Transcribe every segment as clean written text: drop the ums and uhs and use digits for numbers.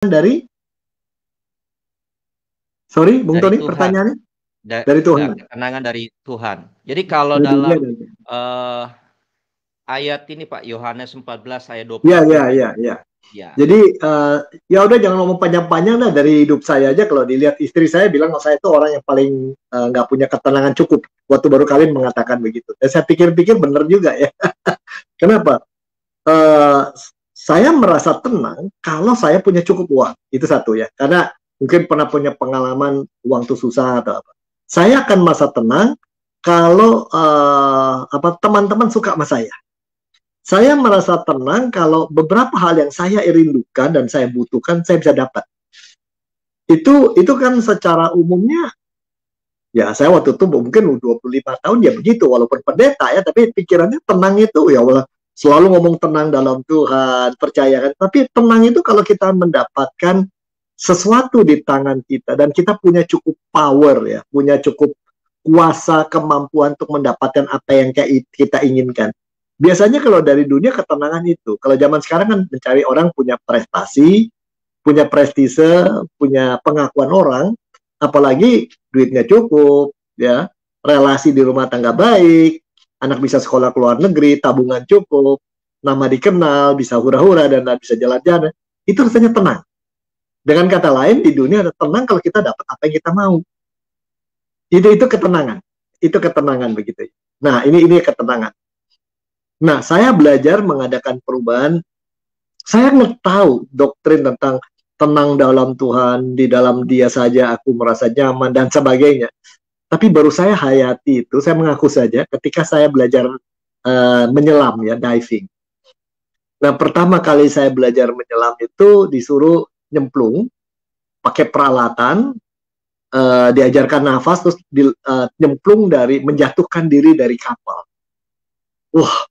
dari, sorry, Bung Dari Tony, Tuhan. pertanyaannya? Dari Tuhan. Ketenangan dari Tuhan. Jadi kalau Dari dunia dalam dan ayat ini Pak, Yohanes 14 ayat ya, 27. ya. Ya. Jadi ya udah jangan ngomong panjang-panjang dah, dari hidup saya aja. Kalau dilihat istri saya bilang kalau saya itu orang yang paling nggak punya ketenangan cukup. Waktu baru kalian mengatakan begitu. Dan saya pikir-pikir bener juga ya. Kenapa? Saya merasa tenang kalau saya punya cukup uang. Itu satu ya. Karena mungkin pernah punya pengalaman uang itu susah atau apa. Saya akan merasa tenang kalau teman-teman suka sama saya. Saya merasa tenang kalau beberapa hal yang saya rindukan dan saya butuhkan, saya bisa dapat. Itu kan secara umumnya, ya saya waktu itu mungkin 25 tahun ya begitu, walaupun pendeta ya, tapi pikirannya tenang itu, ya Allah, selalu ngomong tenang dalam Tuhan, percayakan. Tapi tenang itu kalau kita mendapatkan sesuatu di tangan kita, dan kita punya cukup power ya, punya cukup kuasa, kemampuan untuk mendapatkan apa yang kita inginkan. Biasanya kalau dari dunia ketenangan itu, kalau zaman sekarang kan mencari orang punya prestasi, punya prestise, punya pengakuan orang, apalagi duitnya cukup, ya, relasi di rumah tangga baik, anak bisa sekolah ke luar negeri, tabungan cukup, nama dikenal, bisa hura-hura dan bisa jalan-jalan, itu rasanya tenang. Dengan kata lain, di dunia ada tenang kalau kita dapat apa yang kita mau. Itu ketenangan. Itu ketenangan begitu. Nah, ini ketenangan. Nah, saya belajar mengadakan perubahan. Saya tahu doktrin tentang tenang dalam Tuhan, di dalam Dia saja aku merasa nyaman, dan sebagainya. Tapi baru saya hayati itu, saya mengaku saja, ketika saya belajar menyelam, ya, diving. Nah, pertama kali saya belajar menyelam itu disuruh nyemplung, pakai peralatan, diajarkan nafas, terus nyemplung menjatuhkan diri dari kapal.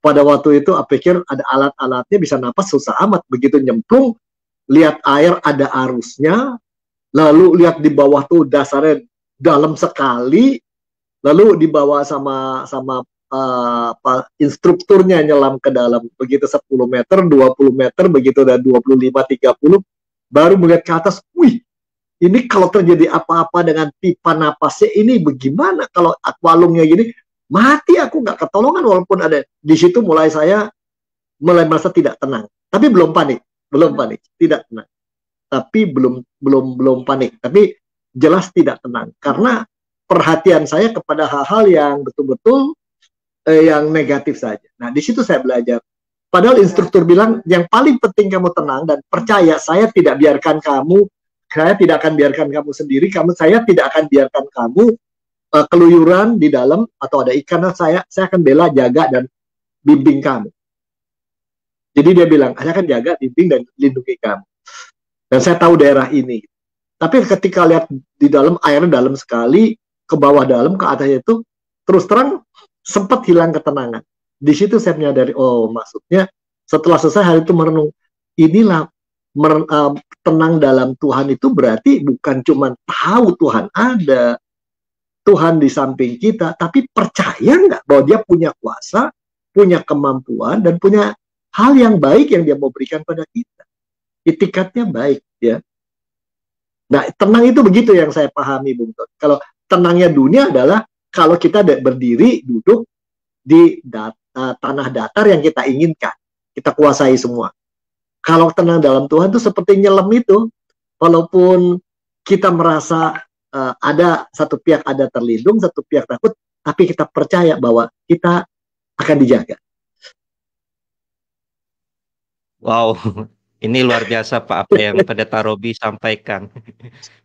Pada waktu itu aku pikir ada alat-alatnya, bisa napas susah amat. Begitu nyemplung, lihat air ada arusnya, lalu lihat di bawah tuh dasarnya dalam sekali, lalu dibawa sama instrukturnya nyelam ke dalam, begitu 10 meter, 20 meter, begitu udah 25, 30, baru melihat ke atas, wih, ini kalau terjadi apa-apa dengan pipa napasnya ini bagaimana, kalau walungnya gini, mati aku, nggak ketolongan. Walaupun ada di situ, saya mulai merasa tidak tenang, tapi belum panik, tidak tenang, tapi belum panik, tapi jelas tidak tenang, karena perhatian saya kepada hal-hal yang betul-betul yang negatif saja. Nah, di situ saya belajar. Padahal instruktur bilang yang paling penting kamu tenang dan percaya, saya tidak akan biarkan kamu sendiri, saya tidak akan biarkan kamu keluyuran di dalam atau ada ikan. Saya akan bela, jaga, dan bimbing kamu. Jadi dia bilang, saya akan jaga, bimbing, dan lindungi kamu. Dan saya tahu daerah ini. Tapi ketika lihat di dalam, airnya dalam sekali, ke bawah dalam, ke atasnya itu, terus terang sempat hilang ketenangan. Di situ saya menyadari, maksudnya setelah selesai hari itu merenung, inilah tenang dalam Tuhan itu berarti bukan cuma tahu Tuhan ada, Tuhan di samping kita, tapi percaya nggak bahwa Dia punya kuasa, punya kemampuan, dan punya hal yang baik yang Dia mau berikan pada kita. Itikatnya baik, ya. Nah, tenang itu begitu yang saya pahami, Bung Ton. Kalau tenangnya dunia adalah kalau kita berdiri, duduk di tanah datar yang kita inginkan, kita kuasai semua. Kalau tenang dalam Tuhan itu seperti nyelam itu, walaupun kita merasa ada satu pihak ada terlindung, satu pihak takut, tapi kita percaya bahwa kita akan dijaga. Wow, ini luar biasa Pak, apa yang Pendeta Robi sampaikan.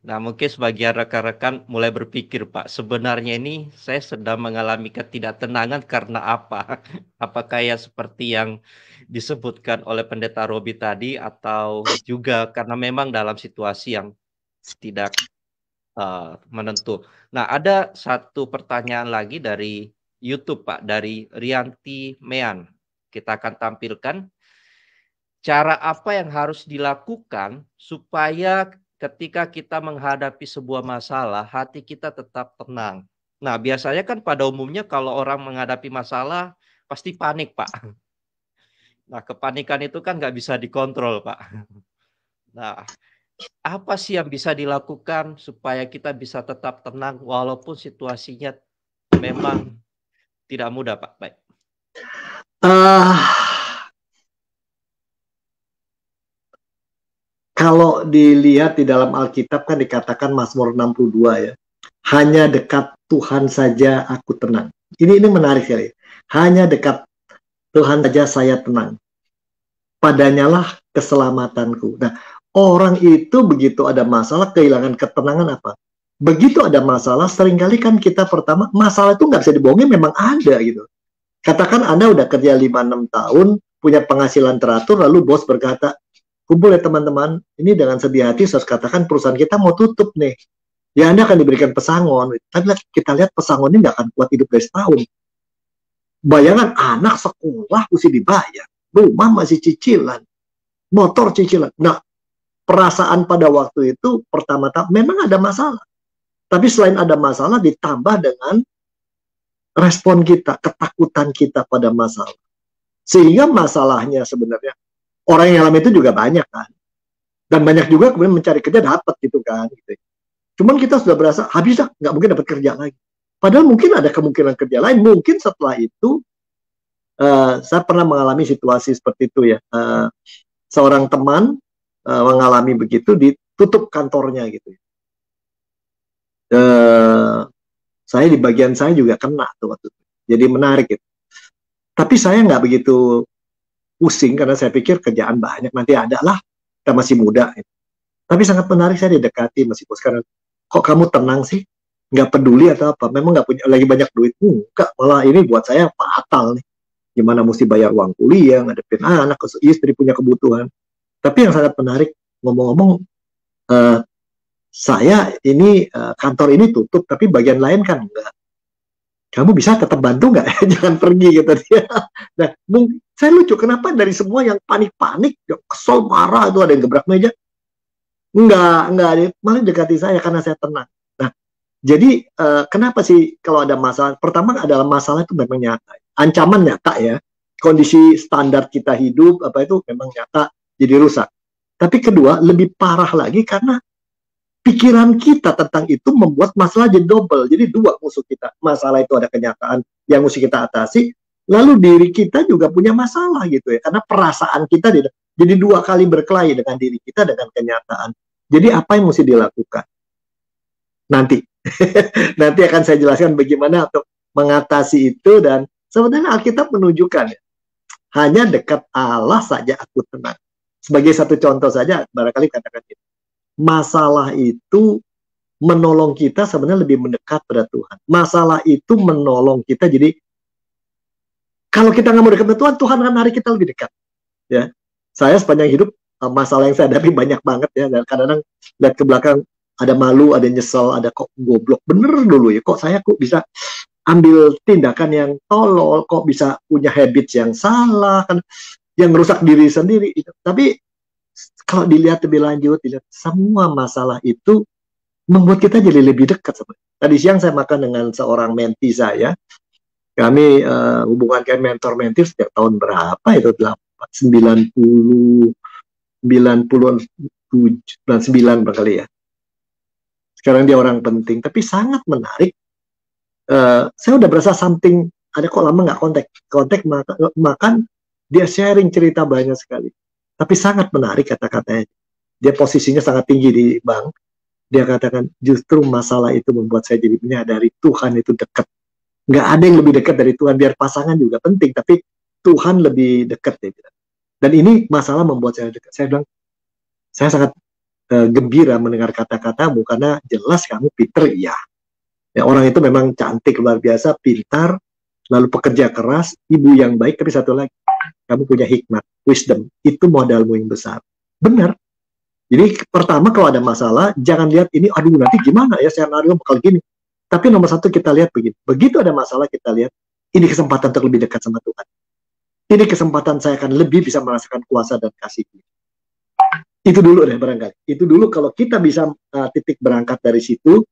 Nah, mungkin sebagian rekan-rekan mulai berpikir, Pak, sebenarnya ini saya sedang mengalami ketidaktenangan karena apa? Apakah ya seperti yang disebutkan oleh Pendeta Robi tadi, atau juga karena memang dalam situasi yang tidak menentu. Nah, ada satu pertanyaan lagi dari YouTube, Pak, dari Rianti Mean. Kita akan tampilkan cara apa yang harus dilakukan supaya ketika kita menghadapi sebuah masalah, hati kita tetap tenang. Nah, biasanya kan pada umumnya kalau orang menghadapi masalah, pasti panik, Pak. Nah, kepanikan itu kan nggak bisa dikontrol, Pak. Nah, apa sih yang bisa dilakukan supaya kita bisa tetap tenang walaupun situasinya memang tidak mudah, Pak? Baik. Kalau dilihat di dalam Alkitab kan dikatakan Mazmur 62 ya. Hanya dekat Tuhan saja aku tenang. Ini menarik sekali. Hanya dekat Tuhan saja saya tenang. Padanyalah keselamatanku. Nah, orang itu begitu ada masalah, kehilangan ketenangan apa? Begitu ada masalah, seringkali kan kita pertama, masalah itu nggak bisa dibohongin, memang ada gitu. Katakan Anda udah kerja 5-6 tahun, punya penghasilan teratur, lalu bos berkata, kumpul ya teman-teman, ini dengan sedih hati saya harus katakan perusahaan kita mau tutup nih. Ya Anda akan diberikan pesangon. Tapi kita lihat pesangon ini nggak akan kuat hidup dari setahun. Bayangan anak sekolah mesti dibayar, rumah masih cicilan, motor cicilan. Nah, perasaan pada waktu itu pertama-tama memang ada masalah. Tapi selain ada masalah ditambah dengan respon kita, ketakutan kita pada masalah. Sehingga masalahnya sebenarnya orang yang alami itu juga banyak kan. Dan banyak juga kemudian mencari kerja dapat gitu kan. Gitu. Cuman kita sudah berasa habis dah, nggak mungkin dapat kerja lagi. Padahal mungkin ada kemungkinan kerja lain. Mungkin setelah itu saya pernah mengalami situasi seperti itu ya. Seorang teman mengalami begitu, ditutup kantornya gitu. Saya di bagian saya juga kena tuh waktu itu. Jadi menarik gitu. Tapi saya nggak begitu pusing karena saya pikir kerjaan banyak, nanti ada lah, kita masih muda. Gitu. Tapi sangat menarik saya didekati meskipun sekarang, kok kamu tenang sih? Nggak peduli atau apa? Memang nggak punya lagi banyak duit? Enggak, malah ini buat saya fatal nih. Gimana mesti bayar uang kuliah, ngadepin anak, istri punya kebutuhan. Tapi yang sangat menarik, ngomong-ngomong, saya ini kantor ini tutup, tapi bagian lain kan enggak. Kamu bisa tetap bantu nggak? Jangan pergi gitu dia. Nah, saya lucu kenapa dari semua yang panik-panik, kesel, marah itu ada yang gebrak meja, enggak, malah dekati saya karena saya tenang. Nah, jadi kenapa sih kalau ada masalah? Pertama adalah masalah itu memang nyata, ancaman nyata ya. Kondisi standar kita hidup apa itu memang nyata jadi rusak. Tapi kedua lebih parah lagi karena pikiran kita tentang itu membuat masalah jadi double. Jadi dua musuh kita. Masalah itu ada kenyataan yang mesti kita atasi. Lalu diri kita juga punya masalah gitu ya. Karena perasaan kita jadi dua kali berkelahi dengan diri kita dengan kenyataan. Jadi apa yang mesti dilakukan? Nanti. Nanti akan saya jelaskan bagaimana untuk mengatasi itu. Dan sebenarnya Alkitab menunjukkan ya, hanya dekat Allah saja aku tenang. Sebagai satu contoh saja, barangkali katakan gitu. Masalah itu menolong kita sebenarnya lebih mendekat pada Tuhan. Masalah itu menolong kita. Jadi kalau kita nggak mau dekat dengan Tuhan, Tuhan akan narik kita lebih dekat. Ya, saya sepanjang hidup masalah yang saya hadapi banyak banget ya. Dan kadang-kadang lihat ke belakang ada malu, ada nyesel, ada kok goblok bener dulu ya. Kok saya bisa ambil tindakan yang tolol, kok bisa punya habits yang salah, kan, yang merusak diri sendiri. Tapi kalau dilihat lebih lanjut, dilihat semua masalah itu membuat kita jadi lebih dekat. Tadi siang saya makan dengan seorang menti saya. Kami hubungan kayak mentor-menti sejak tahun berapa itu? 99 berkali ya. Sekarang dia orang penting, tapi sangat menarik. Saya udah berasa something, ada kok lama nggak kontak makan, dia sharing cerita banyak sekali. Tapi sangat menarik kata-katanya. Dia posisinya sangat tinggi di bank. Dia katakan, justru masalah itu membuat saya jadi menyadari Tuhan itu dekat. Nggak ada yang lebih dekat dari Tuhan. Biar pasangan juga penting, tapi Tuhan lebih dekat. Dia bilang. Dan ini masalah membuat saya dekat. Saya bilang, saya sangat gembira mendengar kata-katamu, karena jelas kamu pinter, ya. Orang itu memang cantik, luar biasa, pintar, lalu pekerja keras, ibu yang baik, tapi satu lagi, kamu punya hikmat, wisdom, itu modalmu yang besar. Benar. Jadi pertama kalau ada masalah, jangan lihat ini, aduh nanti gimana ya, senario bakal gini. Tapi nomor satu kita lihat begini, begitu ada masalah kita lihat, ini kesempatan untuk lebih dekat sama Tuhan. Ini kesempatan saya akan lebih bisa merasakan kuasa dan kasih. Itu dulu deh barangkali. Itu dulu kalau kita bisa titik berangkat dari situ,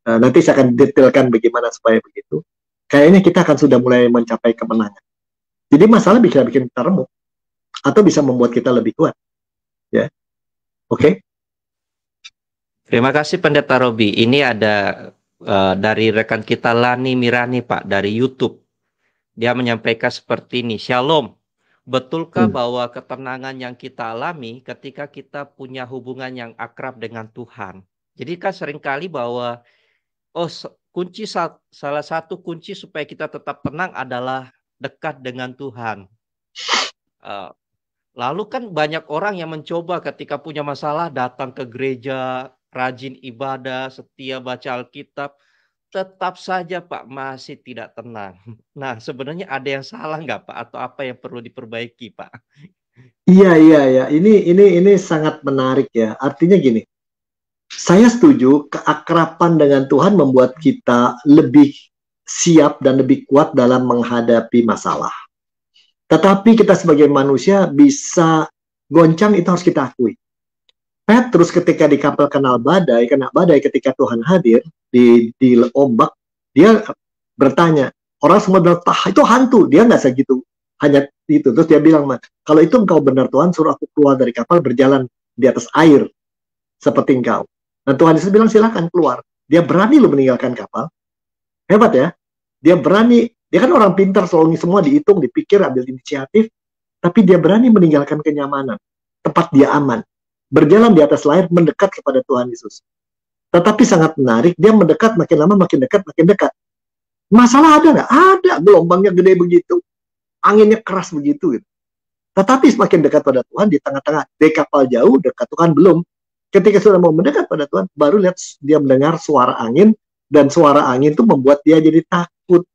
nanti saya akan detailkan bagaimana supaya begitu. Kayaknya kita akan sudah mulai mencapai kemenangan. Jadi masalah bisa bikin kita remuk atau bisa membuat kita lebih kuat. Ya. Oke. Terima kasih Pendeta Robi. Ini ada dari rekan kita Lani Mirani Pak dari YouTube. Dia menyampaikan seperti ini. Shalom. Betulkah bahwa ketenangan yang kita alami ketika kita punya hubungan yang akrab dengan Tuhan? Jadi kan seringkali bahwa salah satu kunci supaya kita tetap tenang adalah dekat dengan Tuhan. Lalu kan banyak orang yang mencoba ketika punya masalah datang ke gereja, rajin ibadah, setia baca Alkitab, tetap saja Pak masih tidak tenang. Nah, sebenarnya ada yang salah nggak Pak? Atau apa yang perlu diperbaiki Pak? Iya. Ini sangat menarik ya. Artinya gini, saya setuju keakraban dengan Tuhan membuat kita lebih siap dan lebih kuat dalam menghadapi masalah. Tetapi kita sebagai manusia bisa goncang, itu harus kita akui. Petrus ketika di kapal kena badai ketika Tuhan hadir di ombak, dia bertanya, orang semua bilang, itu hantu. Dia nggak segitu, hanya itu. Terus dia bilang, kalau itu engkau benar Tuhan, suruh aku keluar dari kapal berjalan di atas air seperti engkau. Dan Tuhan Yesus bilang, silakan keluar. Dia berani loh meninggalkan kapal. Hebat ya. Dia berani. Dia kan orang pintar, selalu semua dihitung, dipikir, ambil inisiatif. Tapi dia berani meninggalkan kenyamanan. Tempat dia aman. Berjalan di atas air, mendekat kepada Tuhan Yesus. Tetapi sangat menarik, dia mendekat, makin lama makin dekat. Masalah ada nggak? Ada. Gelombangnya gede begitu. Anginnya keras begitu. Gitu. Tetapi semakin dekat pada Tuhan, di tengah-tengah, di kapal jauh, dekat Tuhan belum. Ketika sudah mau mendekat pada Tuhan, baru lihat dia mendengar suara angin, dan suara angin itu membuat dia jadi takut.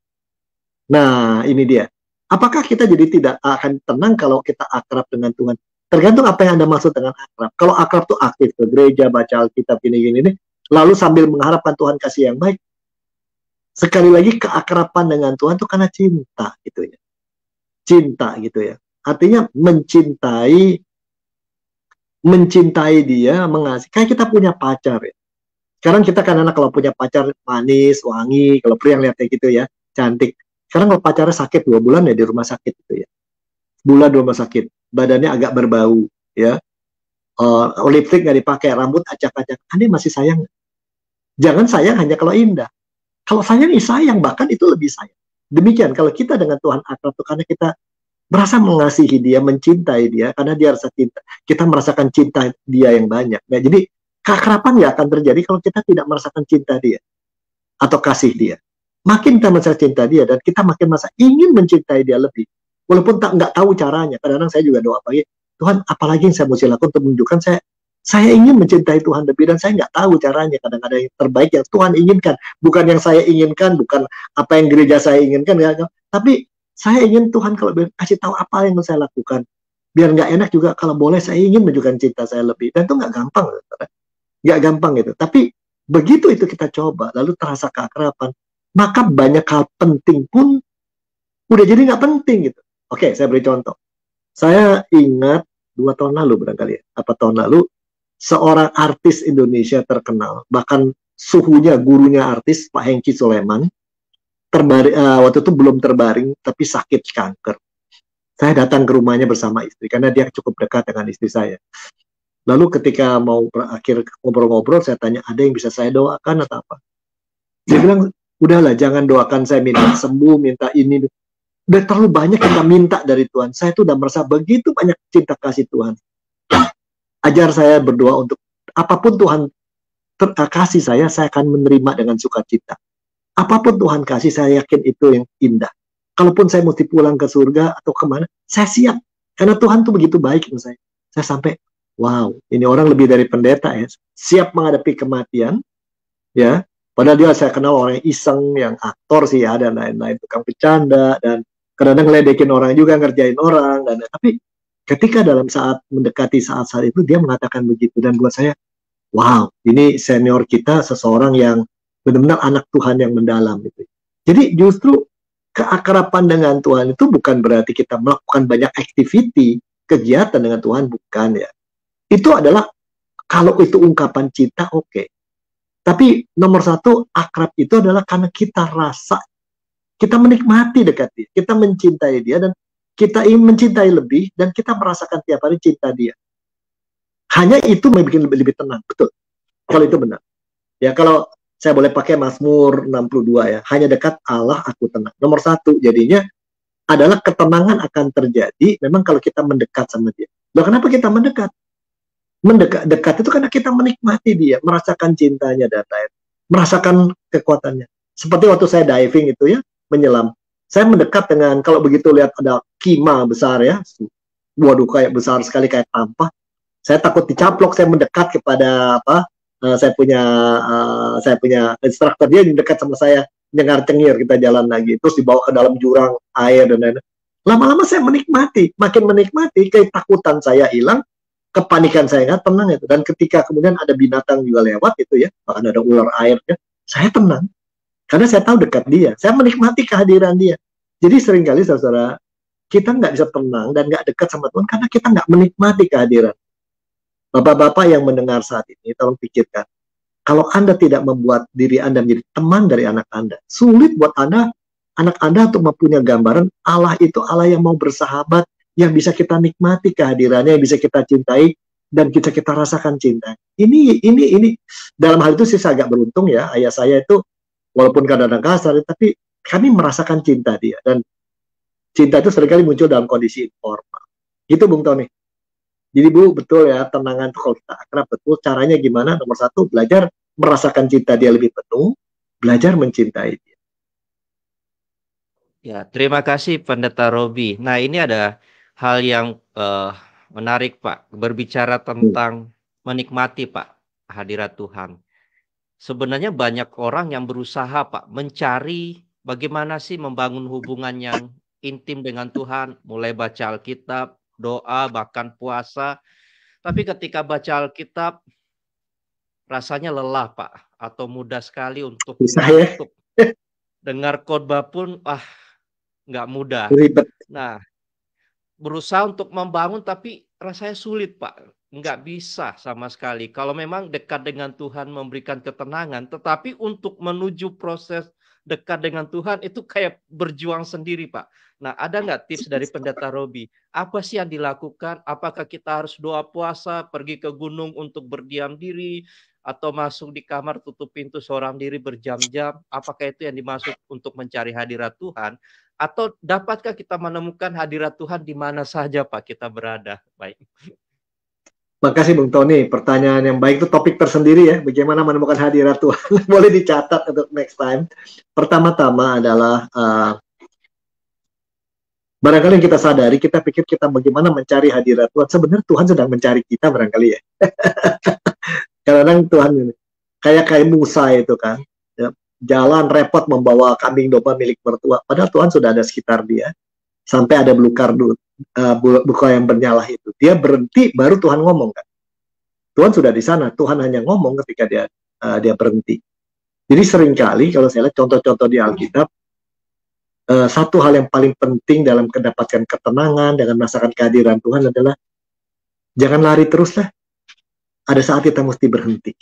Nah, ini dia. Apakah kita jadi tidak akan tenang kalau kita akrab dengan Tuhan? Tergantung apa yang Anda maksud dengan akrab. Kalau akrab itu aktif ke gereja, baca Alkitab, ini, lalu sambil mengharapkan Tuhan kasih yang baik. Sekali lagi, keakraban dengan Tuhan itu karena cinta, gitu ya. Cinta, gitu ya. Artinya mencintai dia, mengasihi. Kayak kita punya pacar ya. Sekarang kita kan anak kalau punya pacar manis, wangi, kalau pria yang lihatnya gitu ya, cantik. Sekarang kalau pacarnya sakit 2 bulan ya di rumah sakit gitu ya. Bulan di rumah sakit, badannya agak berbau ya. Lipstick nggak dipakai, rambut acak-acak. Anda masih sayang? Jangan sayang hanya kalau indah. Kalau sayang, sayang, bahkan itu lebih sayang. Demikian kalau kita dengan Tuhan akrab itu karena kita merasa mengasihi dia, mencintai dia, karena dia rasa cinta. Kita merasakan cinta dia yang banyak. Nah, jadi keakraban nggak akan terjadi kalau kita tidak merasakan cinta dia atau kasih dia. Makin kita merasa cinta dia dan kita makin merasa ingin mencintai dia lebih. Walaupun nggak tahu caranya. Kadang-kadang saya juga doa pagi, Tuhan apalagi yang saya mesti lakukan untuk menunjukkan saya ingin mencintai Tuhan lebih dan saya nggak tahu caranya. Kadang-kadang yang terbaik yang Tuhan inginkan. Bukan yang saya inginkan, bukan apa yang gereja saya inginkan. Tapi saya ingin Tuhan kalau kasih tahu apa yang saya lakukan. Biar nggak enak juga kalau boleh saya ingin menunjukkan cinta saya lebih. Dan itu nggak gampang. Nggak gampang gitu. Tapi begitu itu kita coba, lalu terasa keakraban, maka banyak hal penting pun udah jadi nggak penting gitu. Oke, saya beri contoh. Saya ingat 2 tahun lalu barangkali ya, apa tahun lalu, seorang artis Indonesia terkenal, bahkan suhunya, gurunya artis, Pak Hengki Soleman, waktu itu belum terbaring, tapi sakit kanker. Saya datang ke rumahnya bersama istri, karena dia cukup dekat dengan istri saya. Lalu ketika mau berakhir ngobrol-ngobrol, saya tanya, ada yang bisa saya doakan atau apa? Dia bilang, udahlah, jangan doakan saya minta sembuh, minta ini. Udah terlalu banyak kita minta dari Tuhan. Saya tuh udah merasa begitu banyak cinta kasih Tuhan. Ajar saya berdoa untuk apapun Tuhan kasih saya akan menerima dengan sukacita. Apapun Tuhan kasih, saya yakin itu yang indah. Kalaupun saya mesti pulang ke surga atau kemana, saya siap. Karena Tuhan tuh begitu baik sama saya. Saya sampai, wow, ini orang lebih dari pendeta ya. Siap menghadapi kematian, ya. Padahal dia saya kenal orang yang iseng, yang aktor sih ya, dan lain-lain, tukang bercanda, dan kadang-kadang ngeledekin orang juga, ngerjain orang. Tapi ketika dalam saat mendekati saat-saat itu, dia mengatakan begitu. Dan buat saya, wow, ini senior kita, seseorang yang benar-benar anak Tuhan yang mendalam. Gitu. Jadi justru keakraban dengan Tuhan itu bukan berarti kita melakukan banyak aktiviti, kegiatan dengan Tuhan, bukan ya. Itu adalah, kalau itu ungkapan cinta, oke. Tapi nomor 1, akrab itu adalah karena kita rasa, kita menikmati dekat dia, kita mencintai dia, dan kita ingin mencintai lebih, dan kita merasakan tiap hari cinta dia. Hanya itu membuat lebih tenang, betul. Kalau itu benar. Ya, kalau saya boleh pakai Mazmur 62 ya, hanya dekat Allah aku tenang. Nomor satu, jadinya adalah ketenangan akan terjadi memang kalau kita mendekat sama dia. Loh, kenapa kita mendekat? Dekat itu karena kita menikmati dia, merasakan cintanya dan lain, merasakan kekuatannya. Seperti waktu saya diving itu ya, menyelam. Saya mendekat dengan, kalau begitu lihat ada kima besar ya, waduh kayak besar sekali kayak tampah. Saya takut dicaplok, saya mendekat kepada apa? Saya punya instruktur, dia dekat sama saya, dengar cengir, kita jalan lagi, terus dibawa ke dalam jurang air dan lain-lain. Lama-lama saya menikmati, makin menikmati, ketakutan saya hilang, kepanikan saya nggak tenang itu. Dan ketika kemudian ada binatang juga lewat itu ya, bahkan ada ular air ya, saya tenang karena saya tahu dekat dia, saya menikmati kehadiran dia. Jadi seringkali saudara, kita nggak bisa tenang dan nggak dekat sama Tuhan karena kita nggak menikmati kehadiran. Bapak-bapak yang mendengar saat ini, tolong pikirkan, kalau Anda tidak membuat diri Anda menjadi teman dari anak Anda, sulit buat anak Anda untuk mempunyai gambaran Allah itu Allah yang mau bersahabat, yang bisa kita nikmati kehadirannya, yang bisa kita cintai, dan kita rasakan cinta. Ini dalam hal itu saya agak beruntung ya, ayah saya itu walaupun kadang-kadang kasar, tapi kami merasakan cinta dia, dan cinta itu seringkali muncul dalam kondisi informal. Gitu Bung Tony. Jadi Bu, betul ya, tenangan itu kalau kita akrab betul, caranya gimana? Nomor satu, belajar merasakan cinta dia lebih penuh, belajar mencintai dia. Ya, terima kasih Pendeta Robi. Nah, ini ada hal yang menarik Pak, berbicara tentang menikmati Pak hadirat Tuhan. Sebenarnya banyak orang yang berusaha Pak mencari bagaimana sih membangun hubungan yang intim dengan Tuhan, mulai baca Alkitab, doa, bahkan puasa. Tapi ketika baca Alkitab rasanya lelah Pak, atau mudah sekali untuk ngantuk. Dengar khotbah pun nggak mudah. Ribet. Nah, berusaha untuk membangun tapi rasanya sulit Pak, nggak bisa sama sekali. Kalau memang dekat dengan Tuhan memberikan ketenangan, tetapi untuk menuju proses dekat dengan Tuhan itu kayak berjuang sendiri Pak. Nah, ada nggak tips dari Pendeta Robi? Apa sih yang dilakukan? Apakah kita harus doa puasa, pergi ke gunung untuk berdiam diri, atau masuk di kamar tutup pintu seorang diri berjam-jam? Apakah itu yang dimaksud untuk mencari hadirat Tuhan? Atau dapatkah kita menemukan hadirat Tuhan di mana saja Pak kita berada? Baik. Makasih Bung Tony, pertanyaan yang baik, itu topik tersendiri ya, bagaimana menemukan hadirat Tuhan. Boleh dicatat untuk next time. Pertama-tama adalah barangkali yang kita sadari, kita pikir kita bagaimana mencari hadirat Tuhan. Sebenarnya Tuhan sedang mencari kita barangkali ya. Kadang-kadang Tuhan ini kayak Musa itu kan, ya, jalan repot membawa kambing domba milik mertua, padahal Tuhan sudah ada sekitar dia. Sampai ada belukar yang bernyala itu, dia berhenti, baru Tuhan ngomong kan. Tuhan sudah di sana, Tuhan hanya ngomong ketika dia berhenti. Jadi seringkali kalau saya lihat contoh-contoh di Alkitab, satu hal yang paling penting dalam mendapatkan ketenangan, dengan merasakan kehadiran Tuhan adalah jangan lari terus lah. Ada saat kita mesti berhenti.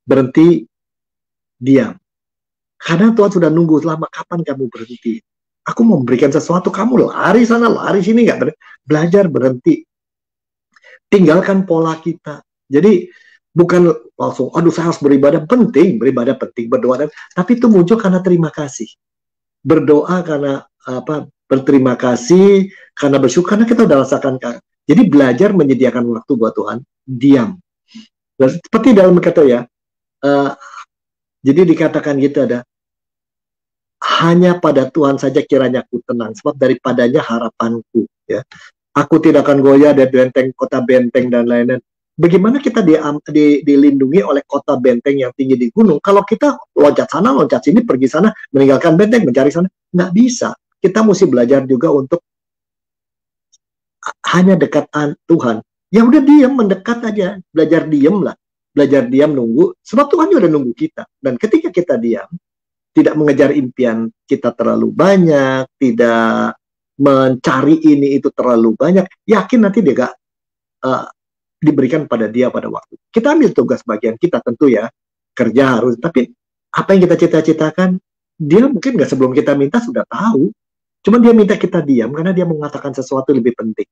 Berhenti, diam. Karena Tuhan sudah nunggu, lama kapan kamu berhenti? Aku mau memberikan sesuatu, kamu lari sana, lari sini, nggak belajar berhenti. Tinggalkan pola kita. Jadi bukan langsung, aduh saya harus beribadah penting, berdoa, tapi itu muncul karena terima kasih. Berdoa karena berterima kasih, karena bersyukur, karena kita udah rasakan. Jadi belajar menyediakan waktu buat Tuhan, diam. Dan seperti dalam kata ya, jadi dikatakan gitu ada, hanya pada Tuhan saja kiranya aku tenang, sebab daripadanya harapanku. Ya, aku tidak akan goyah dari benteng, kota benteng dan lain-lain. Bagaimana kita dilindungi oleh kota benteng yang tinggi di gunung? Kalau kita loncat sana, loncat sini, pergi sana, meninggalkan benteng, mencari sana, nggak bisa. Kita mesti belajar juga untuk hanya dekat Tuhan. Ya udah diam, mendekat aja, belajar diam lah, belajar diam nunggu. Sebab Tuhan juga udah nunggu kita. Dan ketika kita diam, tidak mengejar impian kita terlalu banyak, tidak mencari ini itu terlalu banyak, yakin nanti dia gak diberikan pada dia pada waktu. Kita ambil tugas bagian kita tentu ya, kerja harus, tapi apa yang kita cita-citakan, dia mungkin nggak sebelum kita minta sudah tahu, cuma dia minta kita diam karena dia mengatakan sesuatu lebih penting.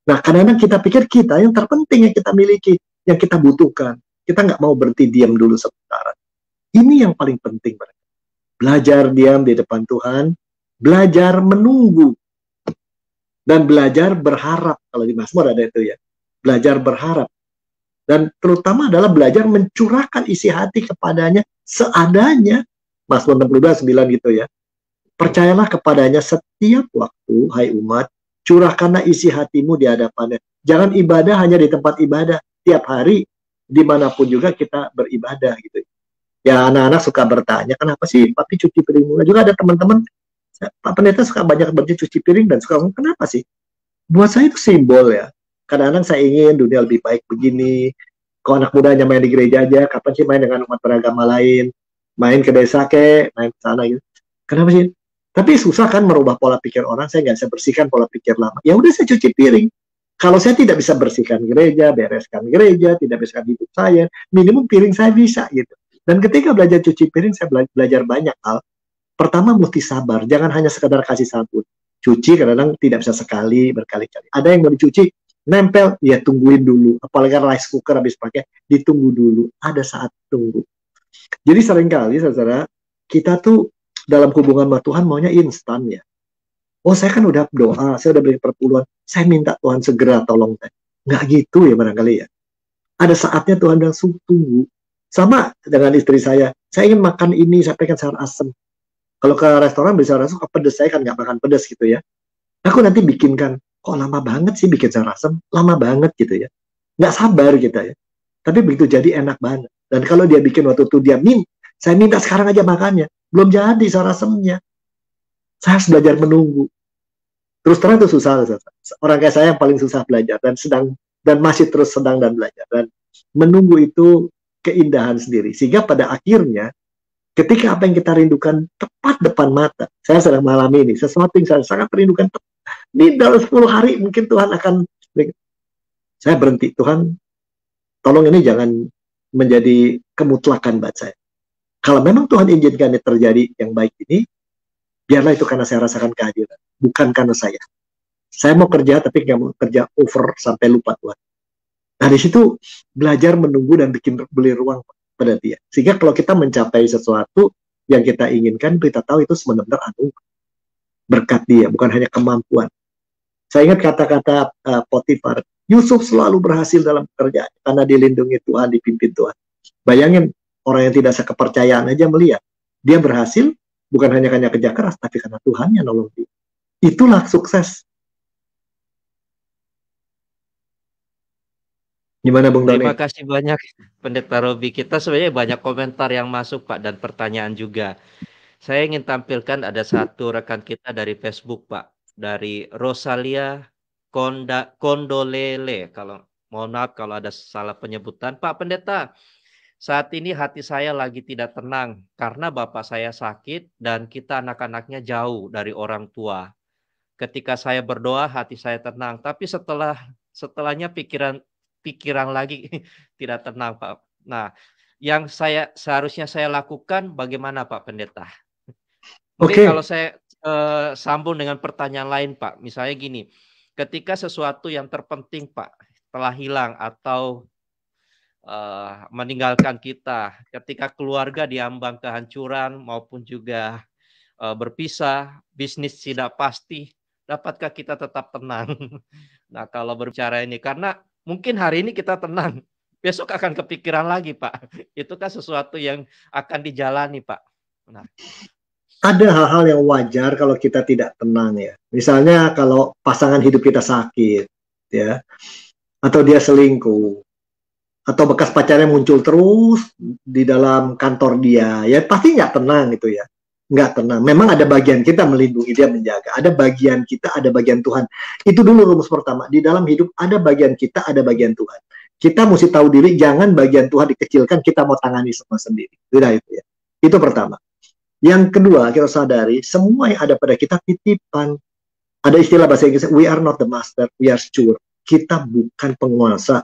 Nah kadang-kadang kita pikir kita yang terpenting yang kita miliki, yang kita butuhkan, Kita nggak mau berhenti diam dulu sebentar. Ini yang paling penting. Belajar diam di depan Tuhan, belajar menunggu, dan belajar berharap. Kalau di Mazmur ada itu ya, belajar berharap. Dan terutama adalah belajar mencurahkan isi hati kepadanya seadanya. Mazmur 62:9 gitu ya. Percayalah kepadanya setiap waktu, hai umat, curahkanlah isi hatimu di hadapannya. Jangan ibadah hanya di tempat ibadah. Tiap hari, dimanapun juga kita beribadah gitu. Ya anak-anak suka bertanya, kenapa sih Papi cuci piring mulu? Juga ada teman-teman, Pak Pendeta suka banyak cuci piring dan suka ngomong, kenapa sih? Buat saya itu simbol ya. Kadang-kadang saya ingin dunia lebih baik begini. Kalau anak mudanya main di gereja aja, kapan sih main dengan umat beragama lain? Main ke desa main ke sana gitu. Kenapa sih? Tapi susah kan merubah pola pikir orang, saya nggak bisa bersihkan pola pikir lama. Ya udah saya cuci piring. Kalau saya tidak bisa bersihkan gereja, bereskan gereja, tidak bisa hidup saya, minimum piring saya bisa gitu. Dan ketika belajar cuci piring, saya belajar banyak hal. Pertama, mesti sabar. Jangan hanya sekedar kasih sabun. Cuci kadang-kadang tidak bisa sekali, berkali-kali. Ada yang mau dicuci, nempel, ya tungguin dulu. Apalagi rice cooker habis pakai, ditunggu dulu. Ada saat tunggu. Jadi seringkali, saudara, kita tuh dalam hubungan sama Tuhan maunya instan ya. Oh, saya kan udah doa, saya udah beri perpuluhan, saya minta Tuhan segera tolong saya. Nggak gitu ya barangkali ya. Ada saatnya Tuhan bilang, tunggu. Sama dengan istri saya ingin makan ini, saya pengen sayur asem. Kalau ke restoran beli sayur asem, pedes, saya kan nggak makan pedes gitu ya. Aku nanti bikinkan, kok lama banget sih bikin sayur asem, lama banget gitu ya. Nggak sabar gitu ya. Tapi begitu jadi enak banget. Dan kalau dia bikin waktu itu dia saya minta sekarang aja makannya, belum jadi sayur asemnya. Saya harus belajar menunggu. Terus terang itu susah. Orang kayak saya yang paling susah belajar dan masih terus sedang dan belajar. Dan menunggu itu keindahan sendiri. Sehingga pada akhirnya ketika apa yang kita rindukan tepat depan mata, saya sedang mengalami ini, sesuatu yang saya sangat rindukan di dalam 10 hari mungkin Tuhan akan, saya berhenti, Tuhan tolong ini jangan menjadi kemutlakan buat saya. Kalau memang Tuhan izinkan ini terjadi yang baik ini, biarlah itu karena saya rasakan kehadiran, bukan karena saya. Saya mau kerja tapi nggak mau kerja over sampai lupa Tuhan. Nah di situ belajar menunggu dan beli ruang pada dia. Sehingga kalau kita mencapai sesuatu yang kita inginkan, kita tahu itu sebenarnya anugerah berkat dia, bukan hanya kemampuan. Saya ingat kata-kata Potifar, Yusuf selalu berhasil dalam pekerjaan karena dilindungi Tuhan, dipimpin Tuhan. Bayangin orang yang tidak sekepercayaan aja melihat dia berhasil bukan hanya kerja keras, tapi karena Tuhan yang nolong dia. Itulah sukses. Gimana Bung Doni? Terima kasih banyak Pendeta Robi. Kita sebenarnya banyak komentar yang masuk Pak dan pertanyaan juga. Saya ingin tampilkan ada satu rekan kita dari Facebook Pak, dari Rosalia Kondolele. Kalau mohon maaf kalau ada salah penyebutan. Pak Pendeta, saat ini hati saya lagi tidak tenang karena bapak saya sakit dan kita anak-anaknya jauh dari orang tua. Ketika saya berdoa hati saya tenang, tapi setelahnya pikiran lagi tidak tenang Pak. Nah, yang seharusnya saya lakukan bagaimana Pak Pendeta? Mungkin kalau saya sambung dengan pertanyaan lain Pak, misalnya gini, ketika sesuatu yang terpenting Pak telah hilang atau meninggalkan kita, ketika keluarga diambang kehancuran maupun juga berpisah, bisnis tidak pasti, dapatkah kita tetap tenang? Nah, kalau berbicara ini, karena mungkin hari ini kita tenang, besok akan kepikiran lagi, Pak. Itu kan sesuatu yang akan dijalani, Pak. Nah. Ada hal-hal yang wajar kalau kita tidak tenang ya. Misalnya kalau pasangan hidup kita sakit, ya, atau dia selingkuh, atau bekas pacarnya muncul terus di dalam kantor dia, ya pasti nggak tenang itu ya. Nggak tenang. Memang ada bagian kita melindungi dia, menjaga. Ada bagian kita, ada bagian Tuhan. Itu dulu rumus pertama. Di dalam hidup ada bagian kita, ada bagian Tuhan. Kita mesti tahu diri, jangan bagian Tuhan dikecilkan, kita mau tangani semua sendiri. Sudah itu ya. Itu pertama. Yang kedua, kita sadari, semua yang ada pada kita titipan. Ada istilah bahasa Inggris, we are not the master, we are steward. Kita bukan penguasa.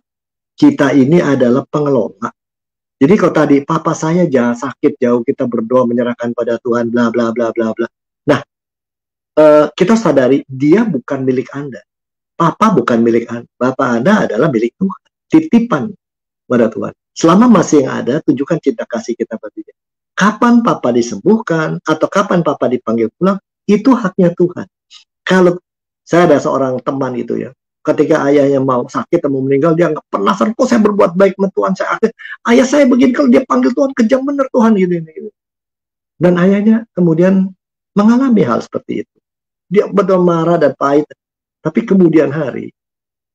Kita ini adalah pengelola. Jadi kalau tadi papa saya jangan sakit jauh, kita berdoa menyerahkan pada Tuhan, bla bla bla bla bla. Nah, kita sadari dia bukan milik Anda. Papa bukan milik Anda. Bapak Anda adalah milik Tuhan. Titipan pada Tuhan. Selama masih yang ada, tunjukkan cinta kasih kita pada dia. Kapan papa disembuhkan atau kapan papa dipanggil pulang, itu haknya Tuhan. Kalau saya ada seorang teman itu ya, ketika ayahnya mau sakit atau mau meninggal, dia nggak penasaran, kok saya berbuat baik sama Tuhan, ayah saya begini, kalau dia panggil Tuhan, kejam bener Tuhan, gitu. Dan ayahnya kemudian mengalami hal seperti itu. Dia betul marah dan pahit. Tapi kemudian hari,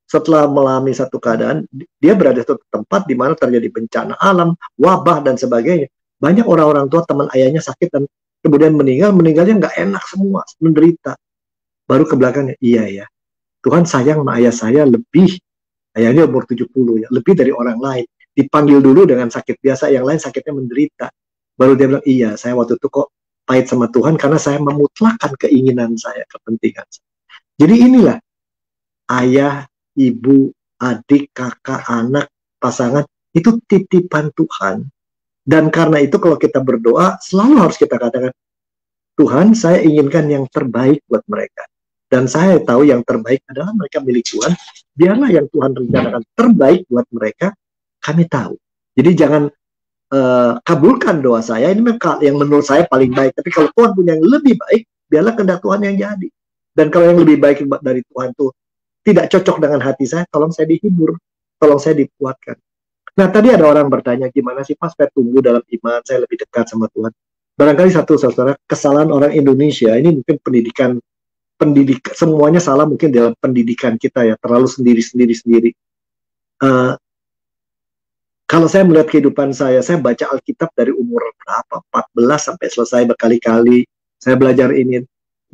setelah mengalami satu keadaan, dia berada di satu tempat di mana terjadi bencana alam, wabah, dan sebagainya. Banyak orang-orang tua teman ayahnya sakit dan kemudian meninggalnya nggak enak semua, menderita. Baru ke belakangnya, iya ya, Tuhan sayang sama ayah saya lebih, ayahnya umur 70 ya, lebih dari orang lain. Dipanggil dulu dengan sakit biasa, yang lain sakitnya menderita. Baru dia bilang, iya, saya waktu itu kok pahit sama Tuhan karena saya memutlakkan keinginan saya, kepentingan saya. Jadi inilah ayah, ibu, adik, kakak, anak, pasangan, itu titipan Tuhan. Dan karena itu kalau kita berdoa, selalu harus kita katakan, Tuhan, saya inginkan yang terbaik buat mereka. Dan saya tahu yang terbaik adalah mereka milik Tuhan. Biarlah yang Tuhan rencanakan terbaik buat mereka, kami tahu. Jadi jangan kabulkan doa saya, ini yang menurut saya paling baik. Tapi kalau Tuhan punya yang lebih baik, biarlah kehendak Tuhan yang jadi. Dan kalau yang lebih baik dari Tuhan itu tidak cocok dengan hati saya, tolong saya dihibur, tolong saya dikuatkan. Nah, tadi ada orang bertanya, gimana sih Pak supaya tumbuh dalam iman, saya lebih dekat sama Tuhan. Barangkali satu, saudara, kesalahan orang Indonesia, ini mungkin pendidikan, semuanya salah mungkin dalam pendidikan kita ya, terlalu sendiri. Kalau saya melihat kehidupan saya baca Alkitab dari umur berapa, 14 sampai selesai berkali-kali, saya belajar ini,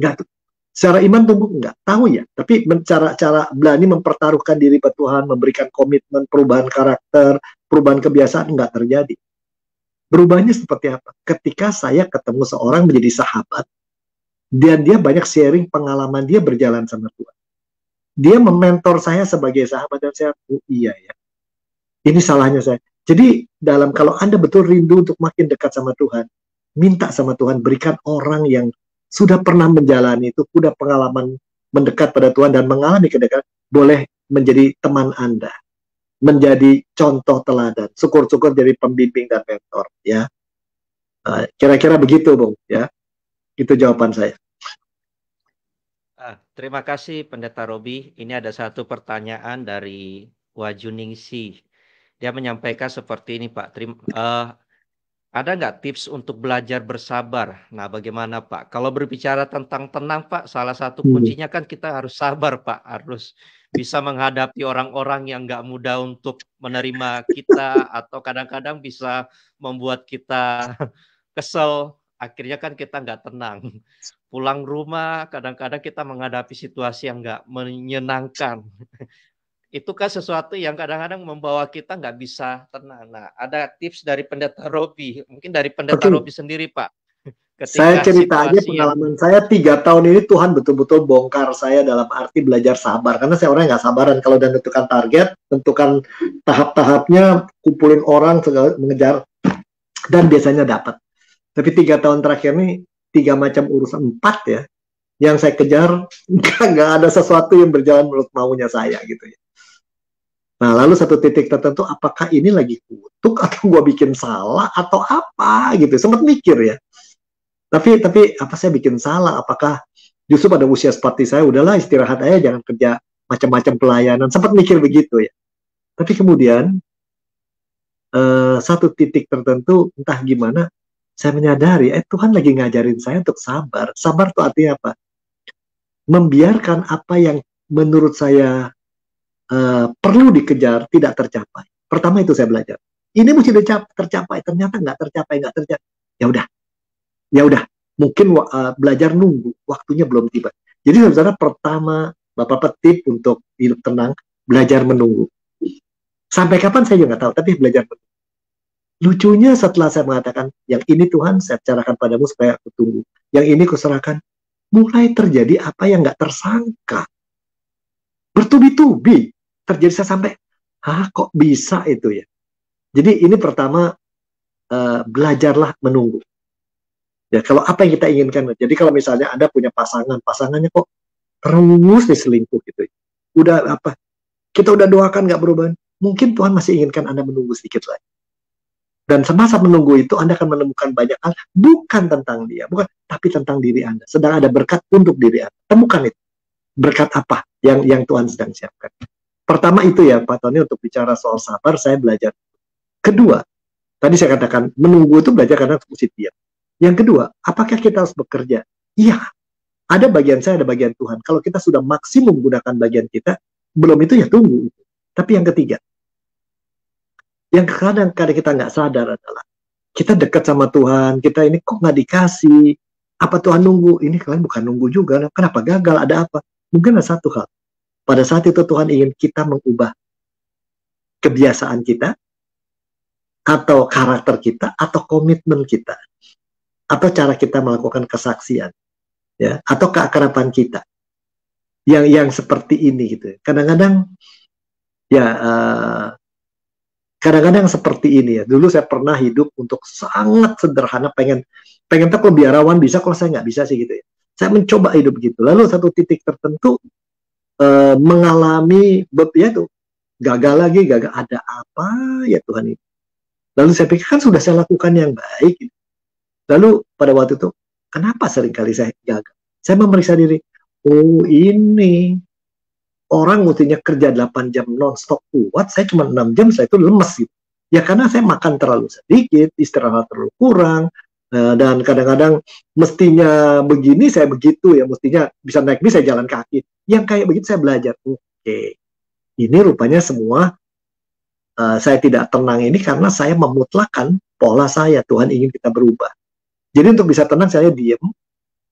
enggak, secara iman tumbuh enggak, tahu ya, tapi cara berani mempertaruhkan diri buat Tuhan, memberikan komitmen, perubahan karakter, perubahan kebiasaan, enggak terjadi. Berubahnya seperti apa? Ketika saya ketemu seorang menjadi sahabat, dan dia banyak sharing pengalaman dia berjalan sama Tuhan. Dia mementor saya sebagai sahabat, dan saya, oh iya ya, ini salahnya saya. Jadi kalau Anda betul rindu untuk makin dekat sama Tuhan, minta sama Tuhan, berikan orang yang sudah pernah menjalani itu, sudah pengalaman mendekat pada Tuhan dan mengalami kedekatan, boleh menjadi teman Anda, menjadi contoh teladan, syukur-syukur jadi pembimbing dan mentor, ya. Kira-kira begitu, Bung, ya. Itu jawaban saya. Terima kasih Pendeta Robi. Ini ada satu pertanyaan dari Wajuningsi. Dia menyampaikan seperti ini, Pak. Ada nggak tips untuk belajar bersabar? Nah, bagaimana, Pak? Kalau berbicara tentang tenang, Pak, salah satu kuncinya kan kita harus sabar, Pak. Harus bisa menghadapi orang-orang yang nggak mudah untuk menerima kita, atau kadang-kadang bisa membuat kita kesel. Akhirnya kan kita nggak tenang. Pulang rumah, kadang-kadang kita menghadapi situasi yang nggak menyenangkan. Itu kan sesuatu yang kadang-kadang membawa kita nggak bisa tenang. Nah, ada tips dari Pendeta Robi, mungkin dari Pendeta Robi sendiri, Pak. Saya cerita aja pengalaman saya 3 tahun ini, Tuhan betul-betul bongkar saya dalam arti belajar sabar. Karena saya orangnya nggak sabaran. Kalau udah tentukan target, tentukan tahap-tahapnya, kumpulin orang, segala, mengejar, dan biasanya dapat. Tapi 3 tahun terakhir ini, 3 macam urusan, 4 ya, yang saya kejar, nggak ada sesuatu yang berjalan menurut maunya saya gitu ya. Nah, lalu satu titik tertentu, apakah ini lagi kutuk atau gue bikin salah atau apa gitu. Sempat mikir ya. Tapi apa saya bikin salah? Apakah justru pada usia seperti saya, udahlah istirahat aja, jangan kerja macam-macam pelayanan. Sempat mikir begitu ya. Tapi kemudian satu titik tertentu, entah gimana, saya menyadari, Tuhan lagi ngajarin saya untuk sabar. Sabar itu artinya apa? Membiarkan apa yang menurut saya perlu dikejar tidak tercapai. Pertama itu saya belajar. Ini mesti tercapai, ternyata nggak tercapai. Ya udah. Mungkin belajar nunggu, waktunya belum tiba. Jadi saudara, pertama Bapak tip untuk hidup tenang, belajar menunggu. Sampai kapan saya juga nggak tahu, tapi belajar menunggu. Lucunya setelah saya mengatakan, yang ini Tuhan saya bicarakan padamu supaya aku tunggu. Yang ini kuserahkan, mulai terjadi apa yang nggak tersangka. Bertubi-tubi. Terjadi saya sampai, kok bisa itu ya. Jadi ini pertama, belajarlah menunggu. Ya, kalau apa yang kita inginkan. Jadi kalau misalnya Anda punya pasangannya kok terus diselingkuh gitu. Udah apa? Kita udah doakan nggak berubah. Mungkin Tuhan masih inginkan Anda menunggu sedikit lagi. Dan semasa menunggu itu Anda akan menemukan banyak hal, bukan tentang dia, bukan, tapi tentang diri Anda. Sedang ada berkat untuk diri Anda. Temukan itu. Berkat apa yang Tuhan sedang siapkan. Pertama itu ya Pak Tony, untuk bicara soal sabar, saya belajar. Kedua, tadi saya katakan, menunggu itu belajar karena mesti diam. Yang kedua, apakah kita harus bekerja? Iya, ada bagian saya, ada bagian Tuhan. Kalau kita sudah maksimum menggunakan bagian kita, belum itu ya tunggu. Tapi yang ketiga, yang kadang-kadang kita nggak sadar adalah, kita dekat sama Tuhan, kita ini kok nggak dikasih, apa Tuhan nunggu? Ini kalian bukan nunggu juga, kenapa gagal, ada apa? Mungkin ada satu hal, pada saat itu Tuhan ingin kita mengubah kebiasaan kita, atau karakter kita, atau komitmen kita, atau cara kita melakukan kesaksian, ya, atau keakraban kita, yang seperti ini gitu. Kadang-kadang ya, kadang-kadang seperti ini ya. Dulu saya pernah hidup untuk sangat sederhana, pengen tak biarawan bisa, kalau saya nggak bisa sih gitu ya. Saya mencoba hidup gitu. Lalu satu titik tertentu mengalami ya itu gagal lagi, gagal. Ada apa ya Tuhan itu? Lalu saya pikir kan sudah saya lakukan yang baik. Gitu. Lalu pada waktu itu, kenapa seringkali saya gagal? Saya memeriksa diri. Oh ini orang mestinya kerja 8 jam non-stop kuat, saya cuma 6 jam, saya itu lemes gitu. Ya karena saya makan terlalu sedikit, istirahat terlalu kurang, dan kadang-kadang mestinya begini, saya begitu ya, mestinya bisa naik bis, saya jalan kaki. Yang kayak begitu saya belajar, oke, ini rupanya semua saya tidak tenang ini karena saya memutlakan pola saya. Tuhan ingin kita berubah. Jadi untuk bisa tenang, saya diam,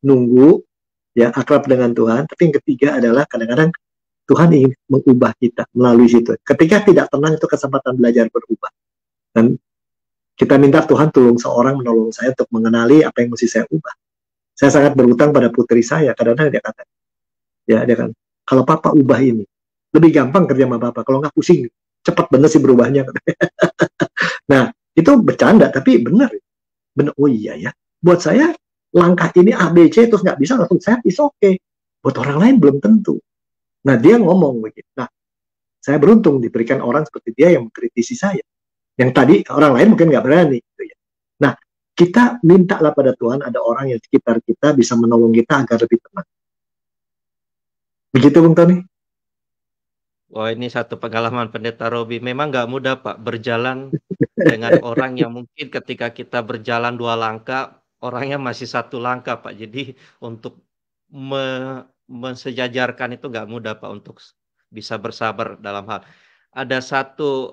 nunggu, ya akrab dengan Tuhan. Tapi yang ketiga adalah kadang-kadang Tuhan ingin mengubah kita melalui situ. Ketika tidak tenang, itu kesempatan belajar berubah. Dan kita minta Tuhan tolong seorang menolong saya untuk mengenali apa yang mesti saya ubah. Saya sangat berhutang pada putri saya. Kadang-kadang dia kata, ya dia kan, kalau papa ubah ini, lebih gampang kerja sama papa. Kalau nggak pusing, cepat bener sih berubahnya. Nah, itu bercanda, tapi benar. Benar, oh iya ya. Buat saya, langkah ini A, B, C, terus nggak bisa, langsung saya is oke. Buat orang lain belum tentu. Nah, dia ngomong begitu. Nah, saya beruntung diberikan orang seperti dia yang mengkritisi saya. Yang tadi orang lain mungkin nggak berani. Gitu ya. Nah, kita mintalah pada Tuhan ada orang yang di sekitar kita bisa menolong kita agar lebih tenang. Begitu, Bung Tony? Wah, ini satu pengalaman Pendeta Robi. Memang nggak mudah, Pak, berjalan dengan orang yang mungkin ketika kita berjalan 2 langkah, orangnya masih 1 langkah, Pak. Jadi untuk mensejajarkan itu nggak mudah, Pak, untuk bisa bersabar dalam hal. Ada satu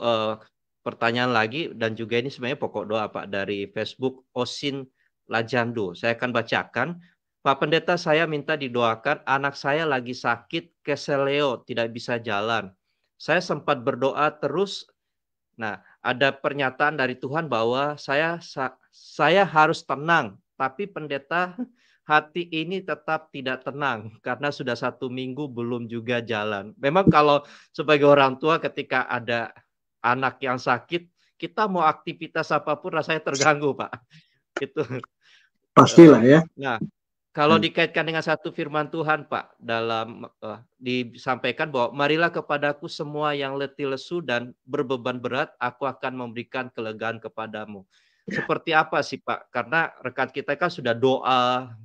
pertanyaan lagi, dan juga ini sebenarnya pokok doa, Pak, dari Facebook Osin Lajando. Saya akan bacakan. Pak Pendeta, saya minta didoakan, anak saya lagi sakit keseleo, tidak bisa jalan. Saya sempat berdoa terus. Nah, ada pernyataan dari Tuhan bahwa saya harus tenang, tapi pendeta, hati ini tetap tidak tenang karena sudah 1 minggu belum juga jalan. Memang kalau sebagai orang tua ketika ada anak yang sakit, kita mau aktivitas apapun rasanya terganggu, Pak. Itu. Pastilah ya. Nah, kalau dikaitkan dengan satu firman Tuhan, Pak, dalam disampaikan bahwa marilah kepadaku semua yang letih lesu dan berbeban berat, aku akan memberikan kelegaan kepadamu. Seperti apa sih, Pak? Karena rekan kita kan sudah doa,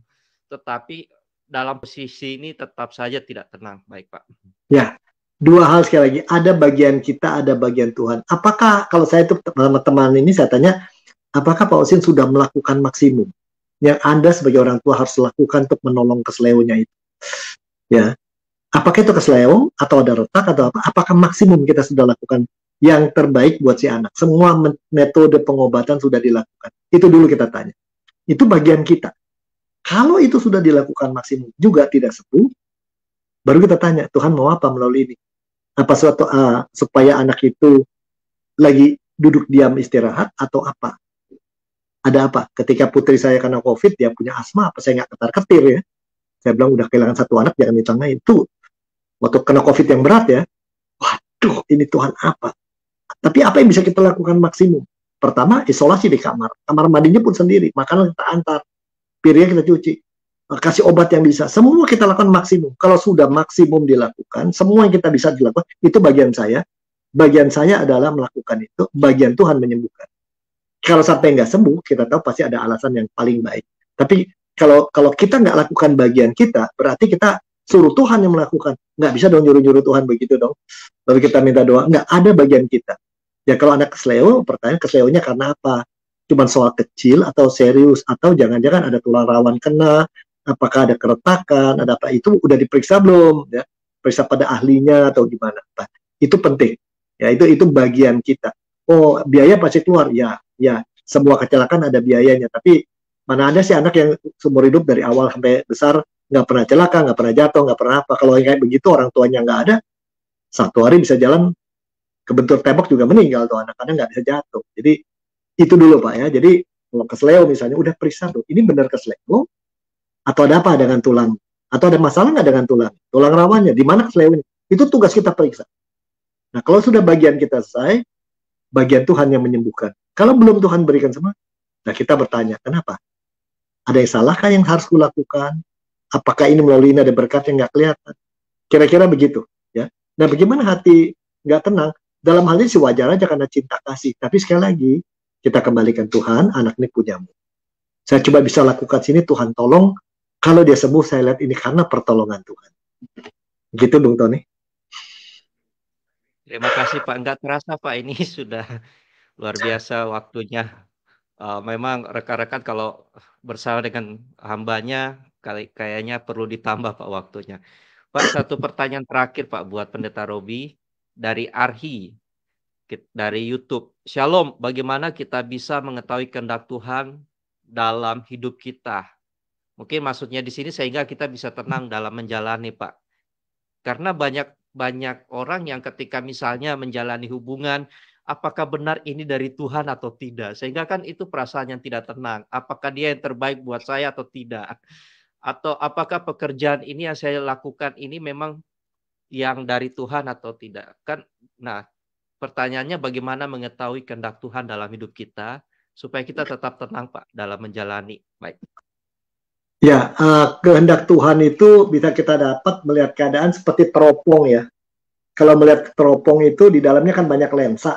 tetapi dalam posisi ini tetap saja tidak tenang. Baik, Pak. Ya, 2 hal sekali lagi. Ada bagian kita, ada bagian Tuhan. Apakah, kalau saya itu teman-teman ini saya tanya, apakah Pak Osin sudah melakukan maksimum yang Anda sebagai orang tua harus lakukan untuk menolong keseleonya itu? Ya, apakah itu keseleo atau ada retak atau apa? Apakah maksimum kita sudah lakukan yang terbaik buat si anak? Semua metode pengobatan sudah dilakukan. Itu dulu kita tanya. Itu bagian kita. Kalau itu sudah dilakukan maksimum juga tidak sembuh, baru kita tanya, Tuhan mau apa melalui ini? Apa suatu supaya anak itu lagi duduk diam istirahat atau apa? Ada apa? Ketika putri saya kena COVID, dia punya asma, apa saya nggak ketar-ketir ya? Saya bilang udah kehilangan 1 anak, jangan ditengah itu. Waktu kena COVID yang berat ya, waduh ini Tuhan apa? Tapi apa yang bisa kita lakukan maksimum? Pertama, isolasi di kamar. Kamar mandinya pun sendiri, makanan kita antar, piringnya kita cuci, kasih obat yang bisa. Semua kita lakukan maksimum. Kalau sudah maksimum dilakukan, semua yang kita bisa dilakukan, itu bagian saya. Bagian saya adalah melakukan itu, bagian Tuhan menyembuhkan. Kalau sampai nggak sembuh, kita tahu pasti ada alasan yang paling baik. Tapi kalau kita nggak lakukan bagian kita, berarti kita suruh Tuhan yang melakukan. Nggak bisa dong nyuruh-nyuruh Tuhan begitu dong. Lalu kita minta doa, nggak ada bagian kita. Ya kalau anak kesleo, pertanyaan kesleonya karena apa? Cuman soal kecil atau serius, atau jangan-jangan ada tulang rawan kena, apakah ada keretakan, ada apa, itu udah diperiksa belum? Ya? Periksa pada ahlinya atau gimana? Nah, itu penting. Ya itu bagian kita. Oh, biaya pasti keluar. Ya, semua kecelakaan ada biayanya. Tapi mana ada sih anak yang seumur hidup dari awal sampai besar nggak pernah celaka, nggak pernah jatuh, nggak pernah apa. Kalau kayak begitu orang tuanya nggak ada, satu hari bisa jalan kebentur tembok juga meninggal tuh anak, karena nggak bisa jatuh. Jadi itu dulu Pak ya. Jadi kalau kesleo misalnya udah periksa tuh, ini benar kesleo atau ada apa dengan tulang? Atau ada masalah nggak dengan tulang? Tulang rawannya, di mana kesleonya? Itu tugas kita periksa. Nah, kalau sudah bagian kita selesai, bagian Tuhan yang menyembuhkan. Kalau belum Tuhan berikan semua, nah kita bertanya, kenapa? Ada yang salahkah yang harus kulakukan? Apakah ini melalui ini ada berkat yang nggak kelihatan? Kira-kira begitu. Ya. Nah, bagaimana hati nggak tenang? Dalam hal ini sih wajar aja karena cinta kasih. Tapi sekali lagi, kita kembalikan Tuhan, anak ini punyamu. Saya coba bisa lakukan sini, Tuhan tolong. Kalau dia sembuh, saya lihat ini karena pertolongan Tuhan. Gitu, Bung Tony. Terima kasih Pak. Nggak terasa Pak, ini sudah luar biasa waktunya. Memang rekan-rekan kalau bersama dengan hambanya, kayaknya perlu ditambah Pak waktunya. Pak, satu pertanyaan terakhir Pak buat Pendeta Robi dari Arhi dari YouTube. Shalom, bagaimana kita bisa mengetahui kehendak Tuhan dalam hidup kita? Mungkin maksudnya di sini sehingga kita bisa tenang dalam menjalani Pak. Karena banyak orang yang ketika misalnya menjalani hubungan, apakah benar ini dari Tuhan atau tidak? Sehingga kan itu perasaan yang tidak tenang. Apakah dia yang terbaik buat saya atau tidak? Atau apakah pekerjaan ini yang saya lakukan ini memang yang dari Tuhan atau tidak? Nah, pertanyaannya bagaimana mengetahui kehendak Tuhan dalam hidup kita supaya kita tetap tenang Pak dalam menjalani. Baik. Ya, kehendak Tuhan itu bisa kita dapat melihat keadaan seperti teropong ya. Kalau melihat teropong itu di dalamnya kan banyak lensa.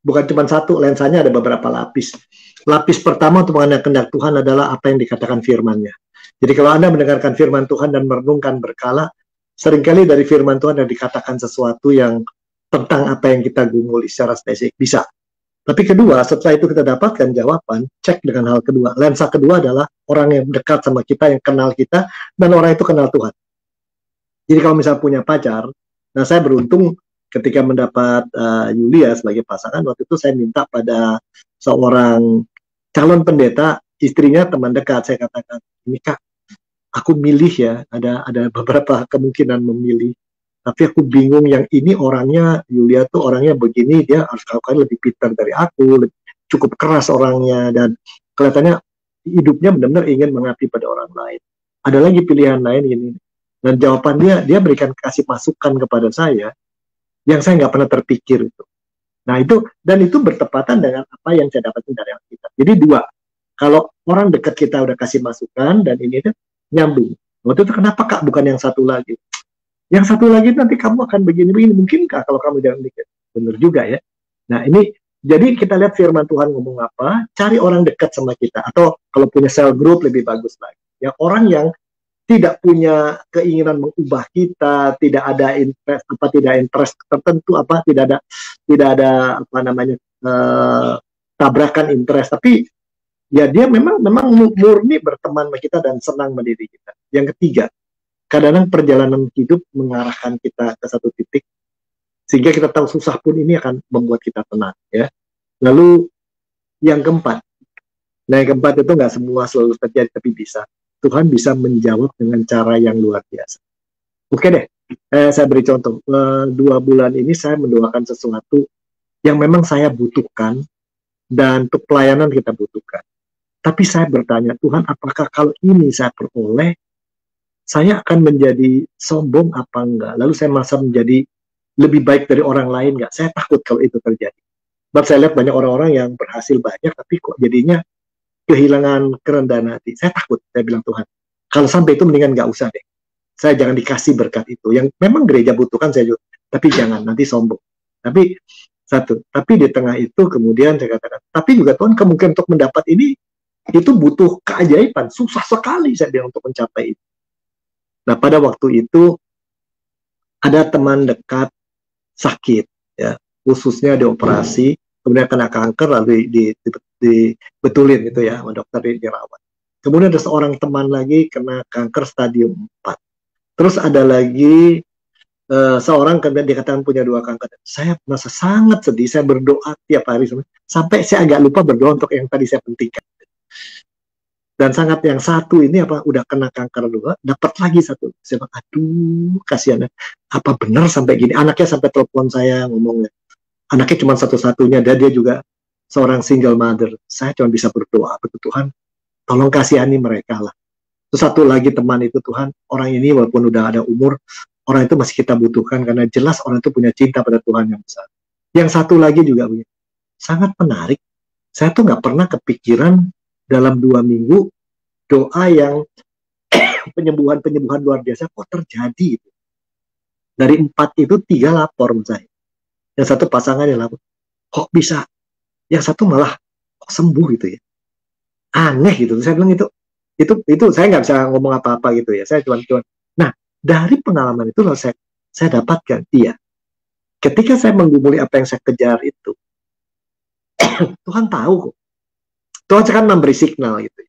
Bukan cuma satu, lensanya ada beberapa lapis. Lapis pertama untuk mengenai kehendak Tuhan adalah apa yang dikatakan firman-Nya. Jadi kalau Anda mendengarkan firman Tuhan dan merenungkan berkala, seringkali dari firman Tuhan ada dikatakan sesuatu yang tentang apa yang kita gumuli secara spesifik. Bisa. Tapi kedua, setelah itu kita dapatkan jawaban, cek dengan hal kedua. Lensa kedua adalah orang yang dekat sama kita, yang kenal kita, dan orang itu kenal Tuhan. Jadi kalau misalnya punya pacar, nah saya beruntung ketika mendapat Yulia sebagai pasangan, waktu itu saya minta pada seorang calon pendeta, istrinya teman dekat, saya katakan, ini Kak, aku milih ya, ada beberapa kemungkinan memilih. Tapi aku bingung yang ini orangnya, Yulia tuh orangnya begini, dia harus lakukan lebih pintar dari aku, cukup keras orangnya, dan kelihatannya hidupnya benar-benar ingin mengabdi pada orang lain. Ada lagi pilihan lain ini. Dan jawabannya, dia berikan kasih masukan kepada saya, yang saya nggak pernah terpikir itu. Nah itu, dan itu bertepatan dengan apa yang saya dapatkan dari Alkitab. Jadi dua, kalau orang dekat kita udah kasih masukan, dan ini itu nyambung. Waktu itu kenapa Kak, bukan yang satu lagi? Yang satu lagi nanti kamu akan begini-begini, mungkinkah kalau kamu jangan dikit? Benar juga ya. Nah ini, jadi kita lihat firman Tuhan ngomong apa, cari orang dekat sama kita, atau kalau punya cell group lebih bagus lagi. Ya orang yang tidak punya keinginan mengubah kita, tidak ada interest tertentu, tidak ada apa namanya tabrakan interest, tapi ya dia memang murni berteman sama kita dan senang mendidik kita. Yang ketiga, kadang-kadang perjalanan hidup mengarahkan kita ke satu titik sehingga kita tahu susah pun ini akan membuat kita tenang ya. Lalu yang keempat, itu nggak semua selalu terjadi tapi bisa. Tuhan bisa menjawab dengan cara yang luar biasa. Oke deh, saya beri contoh. 2 bulan ini saya mendoakan sesuatu yang memang saya butuhkan dan untuk pelayanan kita butuhkan. Tapi saya bertanya, Tuhan apakah kalau ini saya peroleh, saya akan menjadi sombong apa enggak? Lalu saya merasa menjadi lebih baik dari orang lain enggak? Saya takut kalau itu terjadi. Sebab saya lihat banyak orang-orang yang berhasil banyak, tapi kok jadinya kehilangan kerendahan hati. Saya takut, saya bilang Tuhan, kalau sampai itu mendingan nggak usah deh. Saya jangan dikasih berkat itu. Yang memang gereja butuhkan saya juga, tapi jangan, nanti sombong. Tapi Satu. Tapi di tengah itu kemudian saya katakan, tapi juga Tuhan kemungkinan untuk mendapat ini itu butuh keajaiban, susah sekali saya bilang untuk mencapai itu. Nah pada waktu itu ada teman dekat sakit, ya khususnya dioperasi, kemudian kena kanker lalu dibetulin gitu ya, sama dokter dirawat. Kemudian ada seorang teman lagi kena kanker stadium 4. Terus ada lagi seorang kemudian dikatakan punya 2 kanker. Saya merasa sangat sedih, saya berdoa tiap hari sampai saya agak lupa berdoa untuk yang tadi saya pentingkan. Dan sangat yang satu ini udah kena kanker 2, dapat lagi 1. Saya bilang, aduh kasihan, apa benar sampai gini? Anaknya sampai telepon saya ngomongnya. Anaknya cuma satu-satunya, dan dia juga seorang single mother. Saya cuma bisa berdoa, betul Tuhan, tolong kasihani mereka lah. Terus satu lagi teman itu, Tuhan, orang ini walaupun udah ada umur, orang itu masih kita butuhkan karena jelas orang itu punya cinta pada Tuhan yang besar. Yang satu lagi juga punya. Sangat menarik. Saya tuh nggak pernah kepikiran dalam 2 minggu doa yang penyembuhan luar biasa kok terjadi. Dari 4 itu 3 lapor saya. Yang satu pasangan yang lapor. Kok bisa? Yang satu malah kok sembuh gitu ya. Aneh gitu. Saya bilang itu saya nggak bisa ngomong apa-apa gitu ya. Saya cuma. Nah, dari pengalaman itu saya dapatkan, iya. Ketika saya menggumuli apa yang saya kejar itu, Tuhan tahu kok. Tuhan akan memberi signal gitu.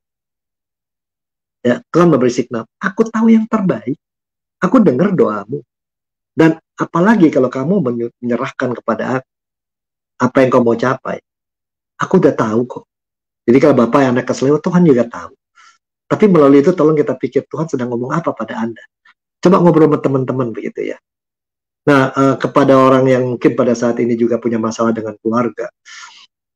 Ya, Tuhan memberi signal. Aku tahu yang terbaik. Aku dengar doamu. Dan apalagi kalau kamu menyerahkan kepada aku apa yang kau mau capai, aku udah tahu kok. Jadi kalau Bapak yang anak kesel, Tuhan juga tahu. Tapi melalui itu tolong kita pikir Tuhan sedang ngomong apa pada Anda. Coba ngobrol sama teman-teman begitu ya. Nah, kepada orang yang mungkin pada saat ini juga punya masalah dengan keluarga.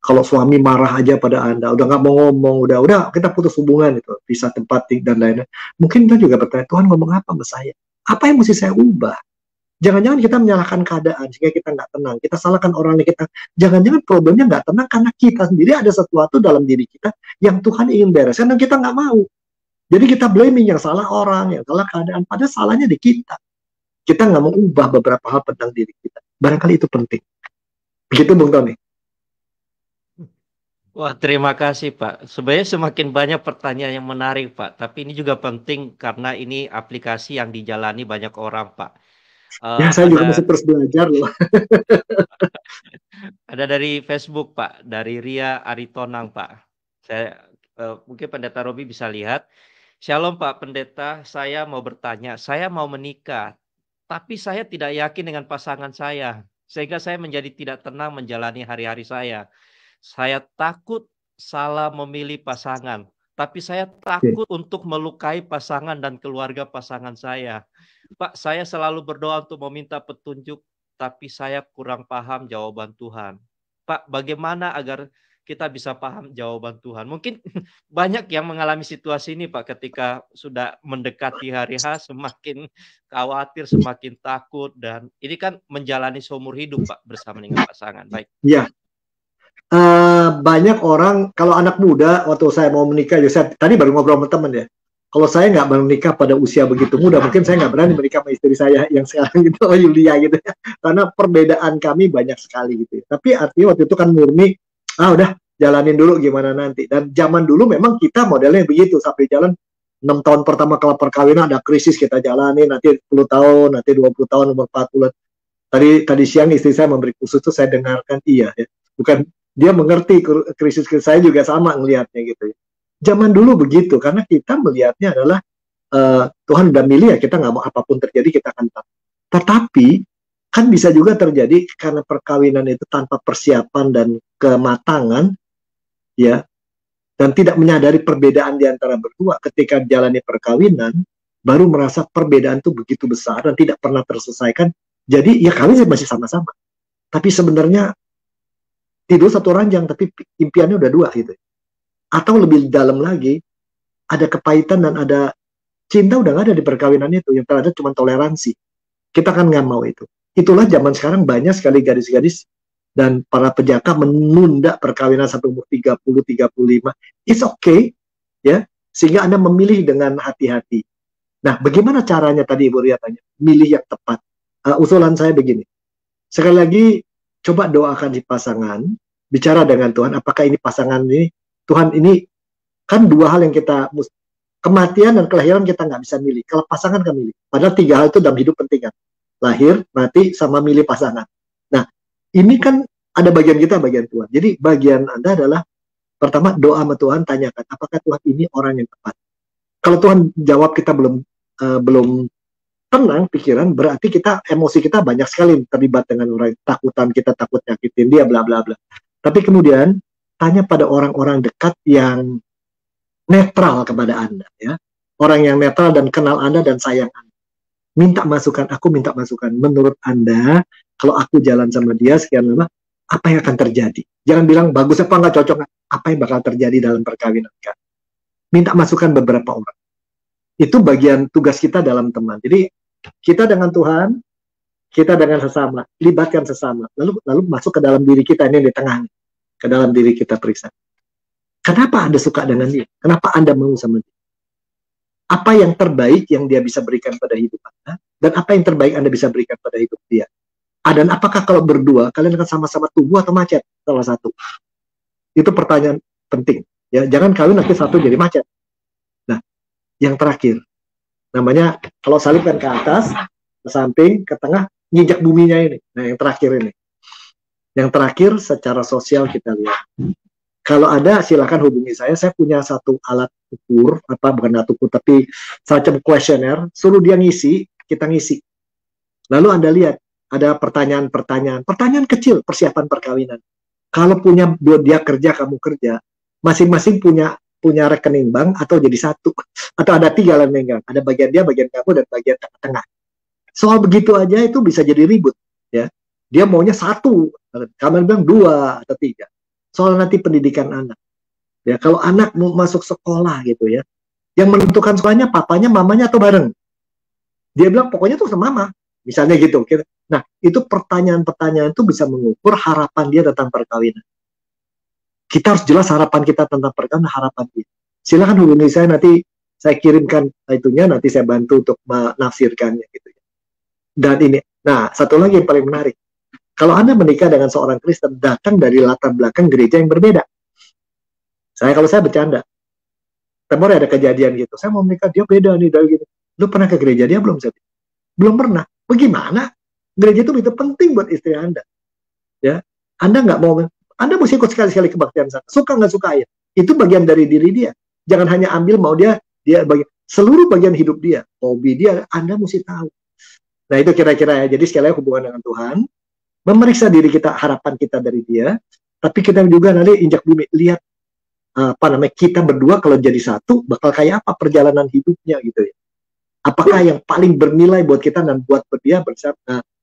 Kalau suami marah aja pada Anda, udah nggak mau ngomong, udah kita putus hubungan itu, pisah tempat dan lainnya. Mungkin kita juga bertanya, Tuhan ngomong apa sama saya? Apa yang mesti saya ubah? Jangan-jangan kita menyalahkan keadaan sehingga kita nggak tenang. Kita salahkan orang lain kita. Jangan-jangan problemnya nggak tenang karena kita sendiri ada sesuatu dalam diri kita yang Tuhan ingin bereskan dan kita nggak mau. Jadi kita blaming yang salah orang, yang salah keadaan. Padahal salahnya di kita. Kita nggak mau ubah beberapa hal tentang diri kita. Barangkali itu penting. Begitu Bung Tony. Wah, terima kasih Pak. Sebenarnya semakin banyak pertanyaan yang menarik Pak. Tapi ini juga penting karena ini aplikasi yang dijalani banyak orang Pak. Ya, saya juga masih terus belajar loh. Ada dari Facebook Pak, dari Ria Aritonang Pak. Saya mungkin Pendeta Robi bisa lihat. Shalom Pak Pendeta, saya mau bertanya. Saya mau menikah, tapi saya tidak yakin dengan pasangan saya. Sehingga saya menjadi tidak tenang menjalani hari-hari saya. Saya takut salah memilih pasangan. Tapi saya takut untuk melukai pasangan dan keluarga pasangan saya. Pak, saya selalu berdoa untuk meminta petunjuk, tapi saya kurang paham jawaban Tuhan. Pak, bagaimana agar kita bisa paham jawaban Tuhan? Mungkin banyak yang mengalami situasi ini, Pak, ketika sudah mendekati hari H, semakin khawatir, semakin takut, dan ini kan menjalani seumur hidup, Pak, bersama dengan pasangan. Baik. Ya. Banyak orang, kalau anak muda, waktu saya mau menikah, ya saya tadi baru ngobrol sama teman ya, kalau saya nggak menikah pada usia begitu muda, mungkin saya nggak berani menikah sama istri saya yang sekarang gitu, Yulia gitu ya, karena perbedaan kami banyak sekali gitu ya. Tapi artinya waktu itu kan murni, udah jalanin dulu gimana nanti. Dan zaman dulu memang kita modelnya begitu, sampai jalan 6 tahun pertama kalau perkawinan ada krisis kita jalanin, nanti 10 tahun, nanti 20 tahun, umur 40. Tadi siang istri saya memberi khusus itu saya dengarkan, iya ya, bukan dia mengerti krisis saya juga sama ngelihatnya gitu ya. Zaman dulu begitu karena kita melihatnya adalah Tuhan udah milih ya, kita nggak mau apapun terjadi kita akan taat. Tetapi kan bisa juga terjadi karena perkawinan itu tanpa persiapan dan kematangan ya, dan tidak menyadari perbedaan di antara berdua. Ketika jalani perkawinan baru merasa perbedaan itu begitu besar dan tidak pernah terselesaikan. Jadi ya kami masih sama-sama, tapi sebenarnya tidur satu ranjang, tapi impiannya udah 2 gitu. Atau lebih dalam lagi, ada kepahitan dan ada cinta udah nggak ada di perkawinan itu. Yang terada cuma toleransi. Kita kan nggak mau itu. Itulah zaman sekarang banyak sekali gadis-gadis dan para pejaka menunda perkawinan sampai umur 30, 35. It's okay, ya. Sehingga Anda memilih dengan hati-hati. Nah, bagaimana caranya tadi Ibu Ria tanya? Milih yang tepat. Usulan saya begini. Sekali lagi, coba doakan di pasangan, bicara dengan Tuhan, apakah ini pasangan ini, Tuhan ini kan dua hal yang kita, kematian dan kelahiran kita nggak bisa milih, kalau pasangan kan milih. Padahal tiga hal itu dalam hidup penting kan, lahir, mati, sama milih pasangan. Nah, ini kan ada bagian kita, bagian Tuhan. Jadi bagian Anda adalah, pertama doa sama Tuhan, tanyakan, apakah Tuhan ini orang yang tepat. Kalau Tuhan jawab kita belum tenang pikiran, berarti kita, emosi kita banyak sekali terlibat dengan orang, takutan kita takut nyakitin dia, bla bla bla. Tapi kemudian tanya pada orang-orang dekat yang netral kepada Anda, ya. Orang yang netral dan kenal Anda dan sayang Anda. Minta masukan, aku minta masukan. Menurut Anda, kalau aku jalan sama dia sekian lama, apa yang akan terjadi? Jangan bilang bagus apa nggak cocok, apa yang bakal terjadi dalam perkawinan kan? Minta masukan beberapa orang. Itu bagian tugas kita dalam teman. Jadi kita dengan Tuhan, kita dengan sesama, libatkan sesama, lalu masuk ke dalam diri kita, ini di tengah, ke dalam diri kita periksa. Kenapa Anda suka dengan dia? Kenapa Anda mau sama dia? Apa yang terbaik yang dia bisa berikan pada hidup Anda, dan apa yang terbaik Anda bisa berikan pada hidup dia? Dan apakah kalau berdua kalian akan sama-sama tumbuh atau macet salah satu? Itu pertanyaan penting. Ya, jangan kawin nanti satu jadi macet. Nah, yang terakhir, namanya kalau salibkan ke atas, ke samping, ke tengah, nginjak buminya ini. Nah, yang terakhir ini. Yang terakhir secara sosial kita lihat. Kalau ada silakan hubungi saya. Saya punya satu alat ukur, bukan alat ukur, tapi semacam kuesioner. Suruh dia ngisi, kita ngisi. Lalu Anda lihat ada pertanyaan kecil persiapan perkawinan. Kalau punya dia kerja, kamu kerja, masing-masing punya rekening bank atau jadi satu, atau ada 3 lah megang, ada bagian dia, bagian kamu, dan bagian tengah-tengah. Soal begitu aja itu bisa jadi ribut, ya. Dia maunya 1, kamu bilang 2 atau 3. Soal nanti pendidikan anak, ya. Kalau anak mau masuk sekolah gitu, ya, yang menentukan sekolahnya papanya, mamanya, atau bareng. Dia bilang pokoknya tuh sama mama, misalnya gitu. Nah, itu pertanyaan-pertanyaan itu bisa mengukur harapan dia tentang perkawinan. Kita harus jelas harapan kita tentang perkawinan, harapan dia. Silakan hubungi saya, nanti saya kirimkan itunya, nanti saya bantu untuk menafsirkannya gitu. Dan ini, nah satu lagi yang paling menarik, kalau Anda menikah dengan seorang Kristen, datang dari latar belakang gereja yang berbeda. Kalau saya bercanda, kemarin ada kejadian gitu, saya mau menikah, dia beda nih dari gitu. Lu pernah ke gereja dia belum? Belum pernah. Bagaimana? Gereja itu penting buat istri Anda. Ya, Anda nggak mau, Anda mesti ikut sekali-sekali kebaktian sana. Suka nggak suka ya, itu bagian dari diri dia. Jangan hanya ambil mau dia seluruh bagian hidup dia, hobi dia, Anda mesti tahu. Nah itu kira-kira ya. Jadi sekali lagi hubungan dengan Tuhan, memeriksa diri kita, harapan kita dari dia, tapi kita juga nanti injak bumi, lihat kita berdua kalau jadi satu bakal kayak apa perjalanan hidupnya gitu ya. Apakah yang paling bernilai buat kita dan buat dia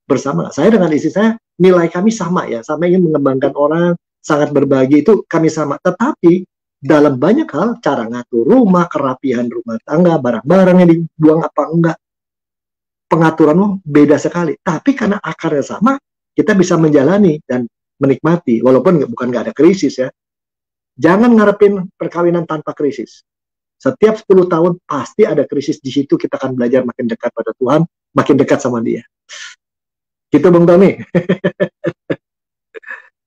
bersama. Saya dengan istri saya, nilai kami sama ya, sama ingin mengembangkan orang, sangat berbagi, itu kami sama. Tetapi dalam banyak hal, cara ngatur rumah, kerapihan rumah tangga, barang-barang yang dibuang apa enggak, pengaturan beda sekali. Tapi karena akarnya sama, kita bisa menjalani dan menikmati, walaupun bukan nggak ada krisis ya. Jangan ngarepin perkawinan tanpa krisis. Setiap 10 tahun pasti ada krisis. Di situ kita akan belajar makin dekat pada Tuhan, makin dekat sama dia. Gitu Bang Tony.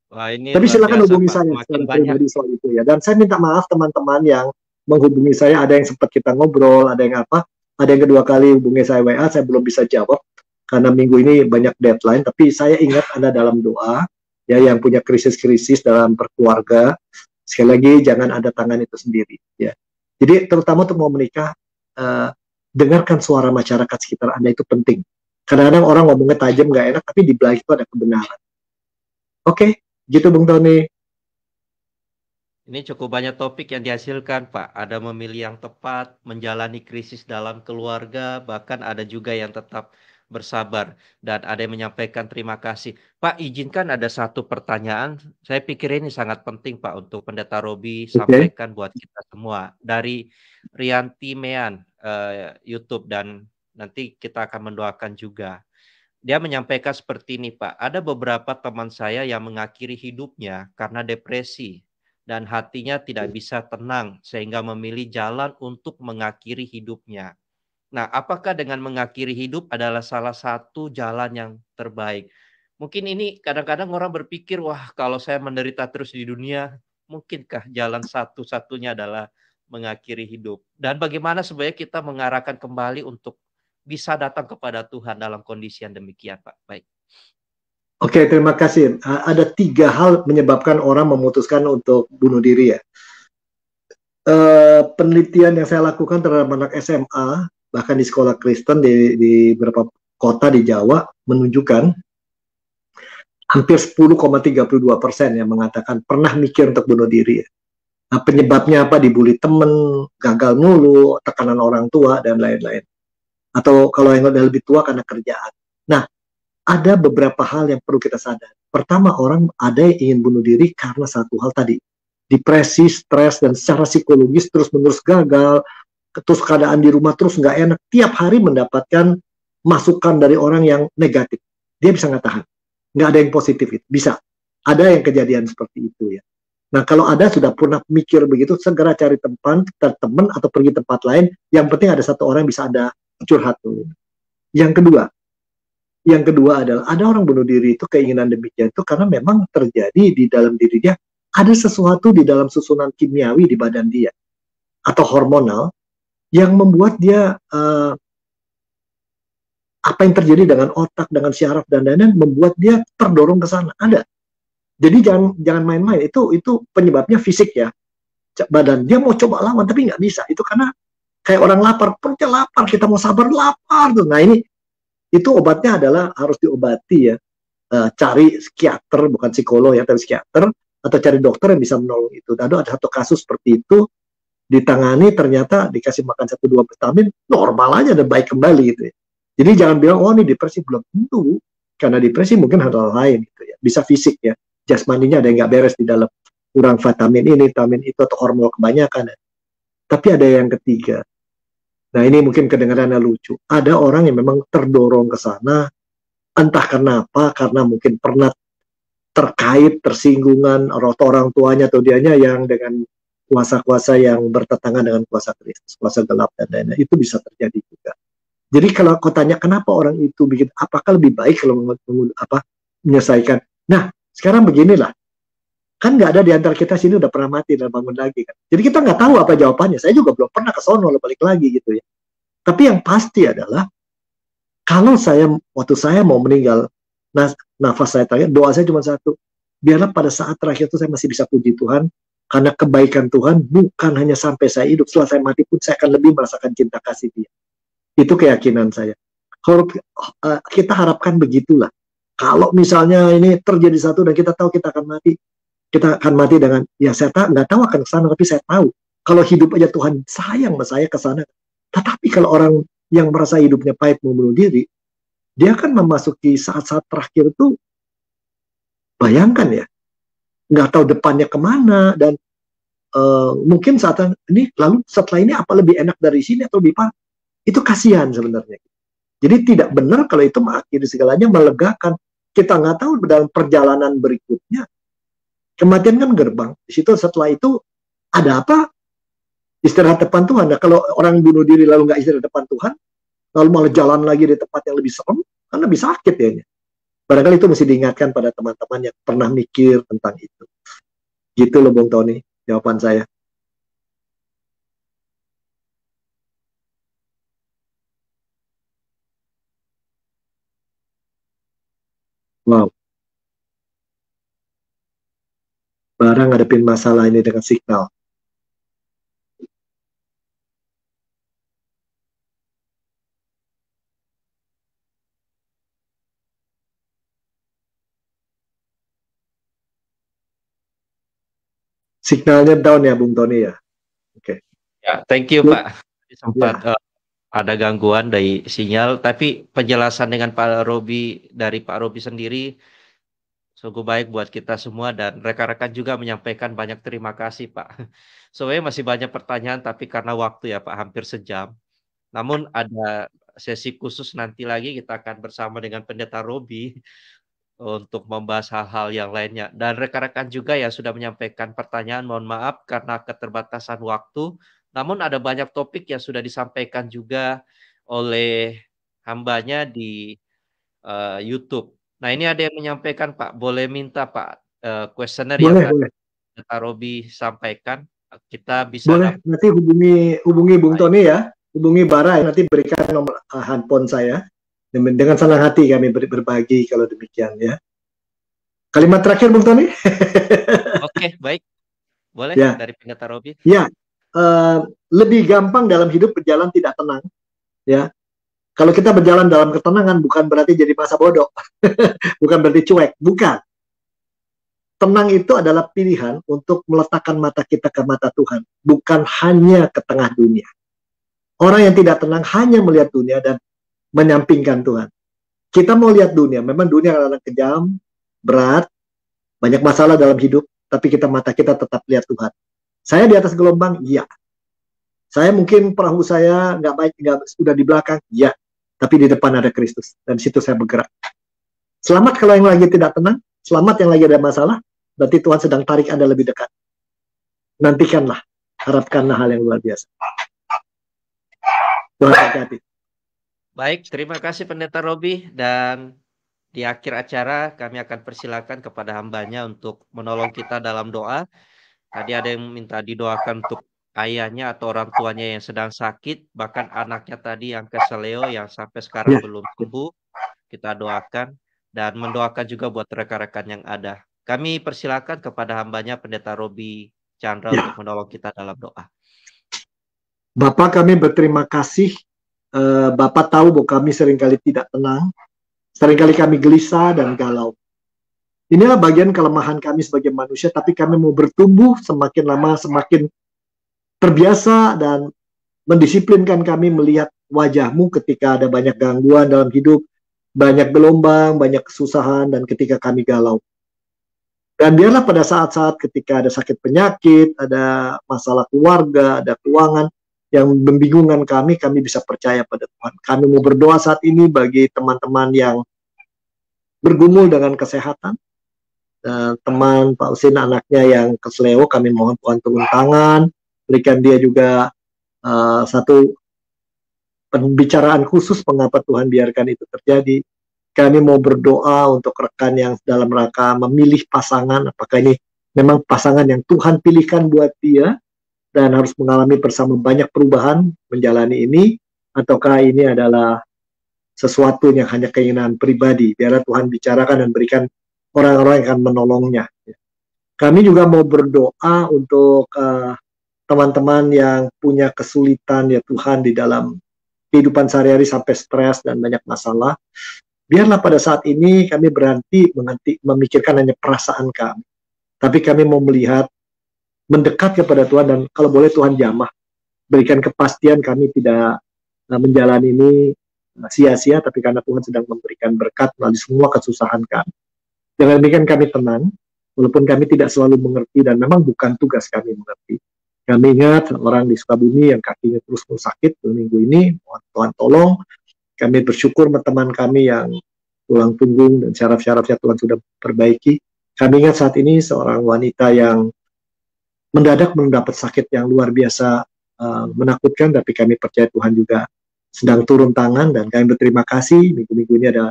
Wah, ini tapi silakan biasa, hubungi Pak. saya Makin secara banyak. pribadi soal itu ya. Dan saya minta maaf teman-teman yang menghubungi saya, ada yang sempat kita ngobrol, ada yang kedua kali hubungi saya WA, saya belum bisa jawab karena minggu ini banyak deadline. Tapi saya ingat Anda dalam doa, ya, yang punya krisis-krisis dalam berkeluarga. Sekali lagi jangan ada tangan itu sendiri, ya. Jadi terutama untuk mau menikah, dengarkan suara masyarakat sekitar Anda, itu penting. Kadang-kadang orang ngomongnya tajam nggak enak, tapi di belakang itu ada kebenaran. Oke, gitu Bung Tony. Ini cukup banyak topik yang dihasilkan, Pak. Ada memilih yang tepat, menjalani krisis dalam keluarga, bahkan ada juga yang tetap bersabar, dan ada yang menyampaikan terima kasih. Pak, izinkan ada satu pertanyaan. Saya pikir ini sangat penting, Pak, untuk Pendeta Robi sampaikan buat kita semua. Dari Rianti Mean, YouTube, dan nanti kita akan mendoakan juga. Dia menyampaikan seperti ini, Pak. Ada beberapa teman saya yang mengakhiri hidupnya karena depresi dan hatinya tidak bisa tenang sehingga memilih jalan untuk mengakhiri hidupnya. Nah, apakah dengan mengakhiri hidup adalah salah satu jalan yang terbaik? Mungkin ini kadang-kadang orang berpikir, "Wah, kalau saya menderita terus di dunia, mungkinkah jalan satu-satunya adalah mengakhiri hidup?" Dan bagaimana sebenarnya kita mengarahkan kembali untuk bisa datang kepada Tuhan dalam kondisi yang demikian, Pak? Baik. Oke, terima kasih. Ada 3 hal menyebabkan orang memutuskan untuk bunuh diri ya. Penelitian yang saya lakukan terhadap anak SMA, bahkan di sekolah Kristen di beberapa kota di Jawa, menunjukkan hampir 10,32% yang mengatakan pernah mikir untuk bunuh diri. Nah, penyebabnya apa? Dibully temen, gagal mulu, tekanan orang tua, dan lain-lain. Atau kalau yang udah lebih tua karena kerjaan. Nah, ada beberapa hal yang perlu kita sadar. Pertama, orang ada yang ingin bunuh diri karena satu hal tadi. Depresi, stres, dan secara psikologis terus-menerus gagal, terus keadaan di rumah terus nggak enak. Tiap hari mendapatkan masukan dari orang yang negatif. Dia bisa nggak tahan. Nggak ada yang positif itu. Bisa. Ada yang kejadian seperti itu ya. Nah, kalau ada sudah pernah mikir begitu, segera cari teman atau pergi tempat lain. Yang penting ada satu orang yang bisa Anda curhat dulu. Yang kedua adalah ada orang bunuh diri itu keinginan demikian itu karena memang terjadi di dalam diri dia ada sesuatu di dalam susunan kimiawi di badan dia atau hormonal yang membuat dia apa yang terjadi dengan otak, dengan syaraf dan lain-lain membuat dia terdorong ke sana. Ada. Jadi jangan main-main. Itu penyebabnya fisik ya. Badan dia mau coba lawan tapi nggak bisa. Itu karena kayak orang lapar, perutnya lapar, kita mau sabar lapar tuh. Nah, ini itu obatnya adalah harus diobati ya. Cari psikiater, bukan psikolog ya, tapi psikiater atau cari dokter yang bisa menolong itu. Dan ada satu kasus seperti itu ditangani, ternyata dikasih makan 1-2 vitamin normal aja dan baik kembali gitu ya. Jadi jangan bilang oh ini depresi, belum tentu, karena depresi mungkin hal lain gitu ya, bisa fisik ya, jasmaninya ada yang nggak beres di dalam, kurang vitamin ini, vitamin itu, atau hormon kebanyakan. Tapi ada yang ketiga, nah ini mungkin kedengarannya lucu, ada orang yang memang terdorong ke sana, entah kenapa, karena mungkin pernah terkait tersinggungan atau orang tuanya atau dianya yang dengan kuasa-kuasa yang bertentangan dengan kuasa Kristus, kuasa gelap dan lain-lain, itu bisa terjadi juga. Jadi kalau kau tanya kenapa orang itu bikin, apakah lebih baik kalau menyelesaikan? Nah, sekarang beginilah, kan nggak ada di antara kita sini udah pernah mati dan bangun lagi kan. Jadi kita nggak tahu apa jawabannya. Saya juga belum pernah ke sono balik lagi gitu ya. Tapi yang pasti adalah kalau waktu saya mau meninggal, nafas saya terakhir, doa saya cuma satu. Biarlah pada saat terakhir itu saya masih bisa puji Tuhan, karena kebaikan Tuhan bukan hanya sampai saya hidup, setelah saya mati pun saya akan lebih merasakan cinta kasih Dia. Itu keyakinan saya. Kita harapkan begitulah. Kalau misalnya ini terjadi satu dan kita tahu kita akan mati dengan, ya saya nggak tahu akan ke sana, tapi saya tahu kalau hidup aja Tuhan sayang sama saya ke sana. Tetapi kalau orang yang merasa hidupnya pahit mau bunuh diri, dia akan memasuki saat-saat terakhir itu, bayangkan ya, nggak tahu depannya kemana, dan mungkin saat ini, lalu setelah ini apa lebih enak dari sini atau lebih parah, itu kasihan sebenarnya. Jadi tidak benar kalau itu mengakhiri segalanya, melegakan. Kita nggak tahu dalam perjalanan berikutnya, kematian kan gerbang. Di situ setelah itu ada apa? Istirahat depan Tuhan. Nah, kalau orang bunuh diri lalu nggak istirahat depan Tuhan, lalu malah jalan lagi di tempat yang lebih serem, kan lebih sakit ya. Barangkali itu mesti diingatkan pada teman-teman yang pernah mikir tentang itu. Gitu loh Bung Tony, jawaban saya. Wow, barang ngadepin masalah ini dengan signal. Signalnya down ya Bung Tony ya. Oke. Ya, thank you Pak. Sempat Ya. ada gangguan dari sinyal, tapi penjelasan dengan dari Pak Robi sendiri sungguh baik buat kita semua dan rekan-rekan juga menyampaikan banyak terima kasih Pak. Sebenarnya masih banyak pertanyaan tapi karena waktu ya Pak hampir sejam. Namun ada sesi khusus nanti lagi kita akan bersama dengan Pendeta Robi untuk membahas hal-hal yang lainnya. Dan rekan-rekan juga yang sudah menyampaikan pertanyaan, mohon maaf karena keterbatasan waktu. Namun ada banyak topik yang sudah disampaikan juga oleh hambanya di YouTube. Nah, ini ada yang menyampaikan Pak, boleh minta Pak, kuesioner yang Boleh, tadi boleh. Pendeta Robi sampaikan, kita bisa Boleh, nanti hubungi Bung baik. Tony ya, hubungi Bara ya, nanti berikan nomor handphone saya. Dengan senang hati kami berbagi kalau demikian ya. Kalimat terakhir Bung Tony? Oke, baik. Boleh Ya, dari Pendeta Robi? ya. Lebih gampang dalam hidup berjalan tidak tenang ya. Kalau kita berjalan dalam ketenangan bukan berarti jadi masa bodoh, bukan berarti cuek, bukan. Tenang itu adalah pilihan untuk meletakkan mata kita ke mata Tuhan, bukan hanya ke tengah dunia. Orang yang tidak tenang hanya melihat dunia dan menyampingkan Tuhan. Kita mau lihat dunia, memang dunia adalah kejam, berat, banyak masalah dalam hidup, tapi mata kita tetap lihat Tuhan. Saya di atas gelombang, iya. Saya mungkin perahu saya nggak baik, sudah di belakang, iya. Tapi di depan ada Kristus, dan di situ saya bergerak. Selamat kalau yang lagi tidak tenang, selamat yang lagi ada masalah, berarti Tuhan sedang tarik Anda lebih dekat. Nantikanlah, harapkanlah hal yang luar biasa. Tuhan berkati. Baik, terima kasih Pendeta Robi, dan di akhir acara kami akan persilakan kepada hambanya untuk menolong kita dalam doa. Tadi ada yang minta didoakan untuk ayahnya atau orang tuanya yang sedang sakit, bahkan anaknya tadi yang keseleo yang sampai sekarang Ya. belum sembuh. Kita doakan dan mendoakan juga buat rekan-rekan yang ada. Kami persilakan kepada hambanya Pendeta Robi Chandra untuk menolong kita dalam doa. Bapak, kami berterima kasih. Bapak tahu bahwa kami seringkali tidak tenang, seringkali kami gelisah dan galau. Inilah bagian kelemahan kami sebagai manusia, tapi kami mau bertumbuh semakin lama semakin terbiasa dan mendisiplinkan kami melihat wajah-Mu ketika ada banyak gangguan dalam hidup, banyak gelombang, banyak kesusahan, dan ketika kami galau. Dan biarlah pada saat-saat ketika ada sakit penyakit, ada masalah keluarga, ada keuangan yang membingungkan kami bisa percaya pada Tuhan. Kami mau berdoa saat ini bagi teman-teman yang bergumul dengan kesehatan. Teman Pak Usin anaknya yang kesleo, kami mohon Tuhan turun tangan, berikan dia juga satu pembicaraan khusus mengapa Tuhan biarkan itu terjadi. Kami mau berdoa untuk rekan yang dalam rangka memilih pasangan, apakah ini memang pasangan yang Tuhan pilihkan buat dia dan harus mengalami bersama banyak perubahan menjalani ini, ataukah ini adalah sesuatu yang hanya keinginan pribadi. Biarlah Tuhan bicarakan dan berikan orang-orang yang akan menolongnya. Kami juga mau berdoa untuk teman-teman yang punya kesulitan ya Tuhan di dalam kehidupan sehari-hari sampai stres dan banyak masalah. Biarlah pada saat ini kami berhenti memikirkan hanya perasaan kami, tapi kami mau melihat mendekat kepada Tuhan, dan kalau boleh Tuhan jamah berikan kepastian kami tidak menjalani ini sia-sia, tapi karena Tuhan sedang memberikan berkat melalui semua kesusahan kami. Dengan demikian kami tenang, walaupun kami tidak selalu mengerti dan memang bukan tugas kami mengerti. Kami ingat orang di Sukabumi yang kakinya terus sakit minggu ini, Tuhan tolong. Kami bersyukur teman kami yang tulang punggung dan syaraf-syarafnya Tuhan sudah perbaiki. Kami ingat saat ini seorang wanita yang mendadak mendapat sakit yang luar biasa menakutkan, tapi kami percaya Tuhan juga sedang turun tangan, dan kami berterima kasih minggu-minggu ini ada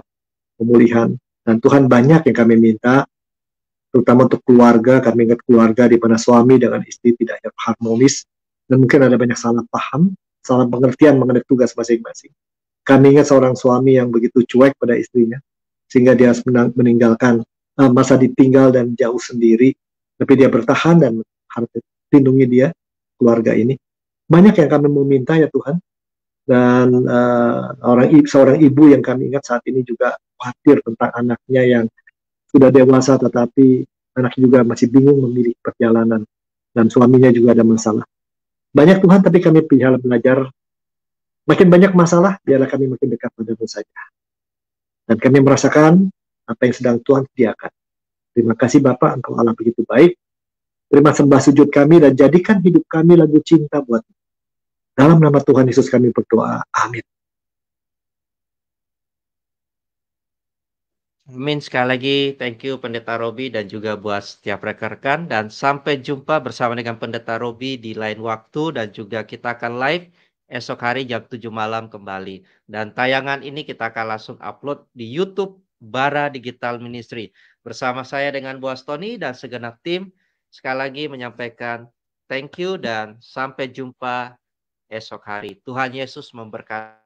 pemulihan. Dan Tuhan banyak yang kami minta, terutama untuk keluarga. Kami ingat keluarga di mana suami dengan istri tidak harmonis, dan mungkin ada banyak salah paham, salah pengertian mengenai tugas masing-masing. Kami ingat seorang suami yang begitu cuek pada istrinya, sehingga dia meninggalkan masa ditinggal dan jauh sendiri, tapi dia bertahan dan harus lindungi dia, keluarga ini. Banyak yang kami mau minta ya Tuhan. Dan seorang ibu yang kami ingat saat ini juga khawatir tentang anaknya yang sudah dewasa, tetapi anaknya juga masih bingung memilih perjalanan, dan suaminya juga ada masalah. Banyak Tuhan, tapi kami belajar makin banyak masalah, biarlah kami makin dekat padamu saja. Dan kami merasakan apa yang sedang Tuhan sediakan. Terima kasih Bapak, Engkau Allah begitu baik. Terima sembah sujud kami dan jadikan hidup kami lagu cinta buat-Mu. Dalam nama Tuhan Yesus kami berdoa. Amin. Amin. Sekali lagi thank you Pendeta Robi dan juga buat setiap rekan-rekan, dan sampai jumpa bersama dengan Pendeta Robi di lain waktu, dan juga kita akan live esok hari jam 7 malam kembali. Dan tayangan ini kita akan langsung upload di YouTube Bara Digital Ministry. Bersama saya dengan Bu Astoni dan segenap tim, sekali lagi menyampaikan thank you dan sampai jumpa esok hari. Tuhan Yesus memberkati.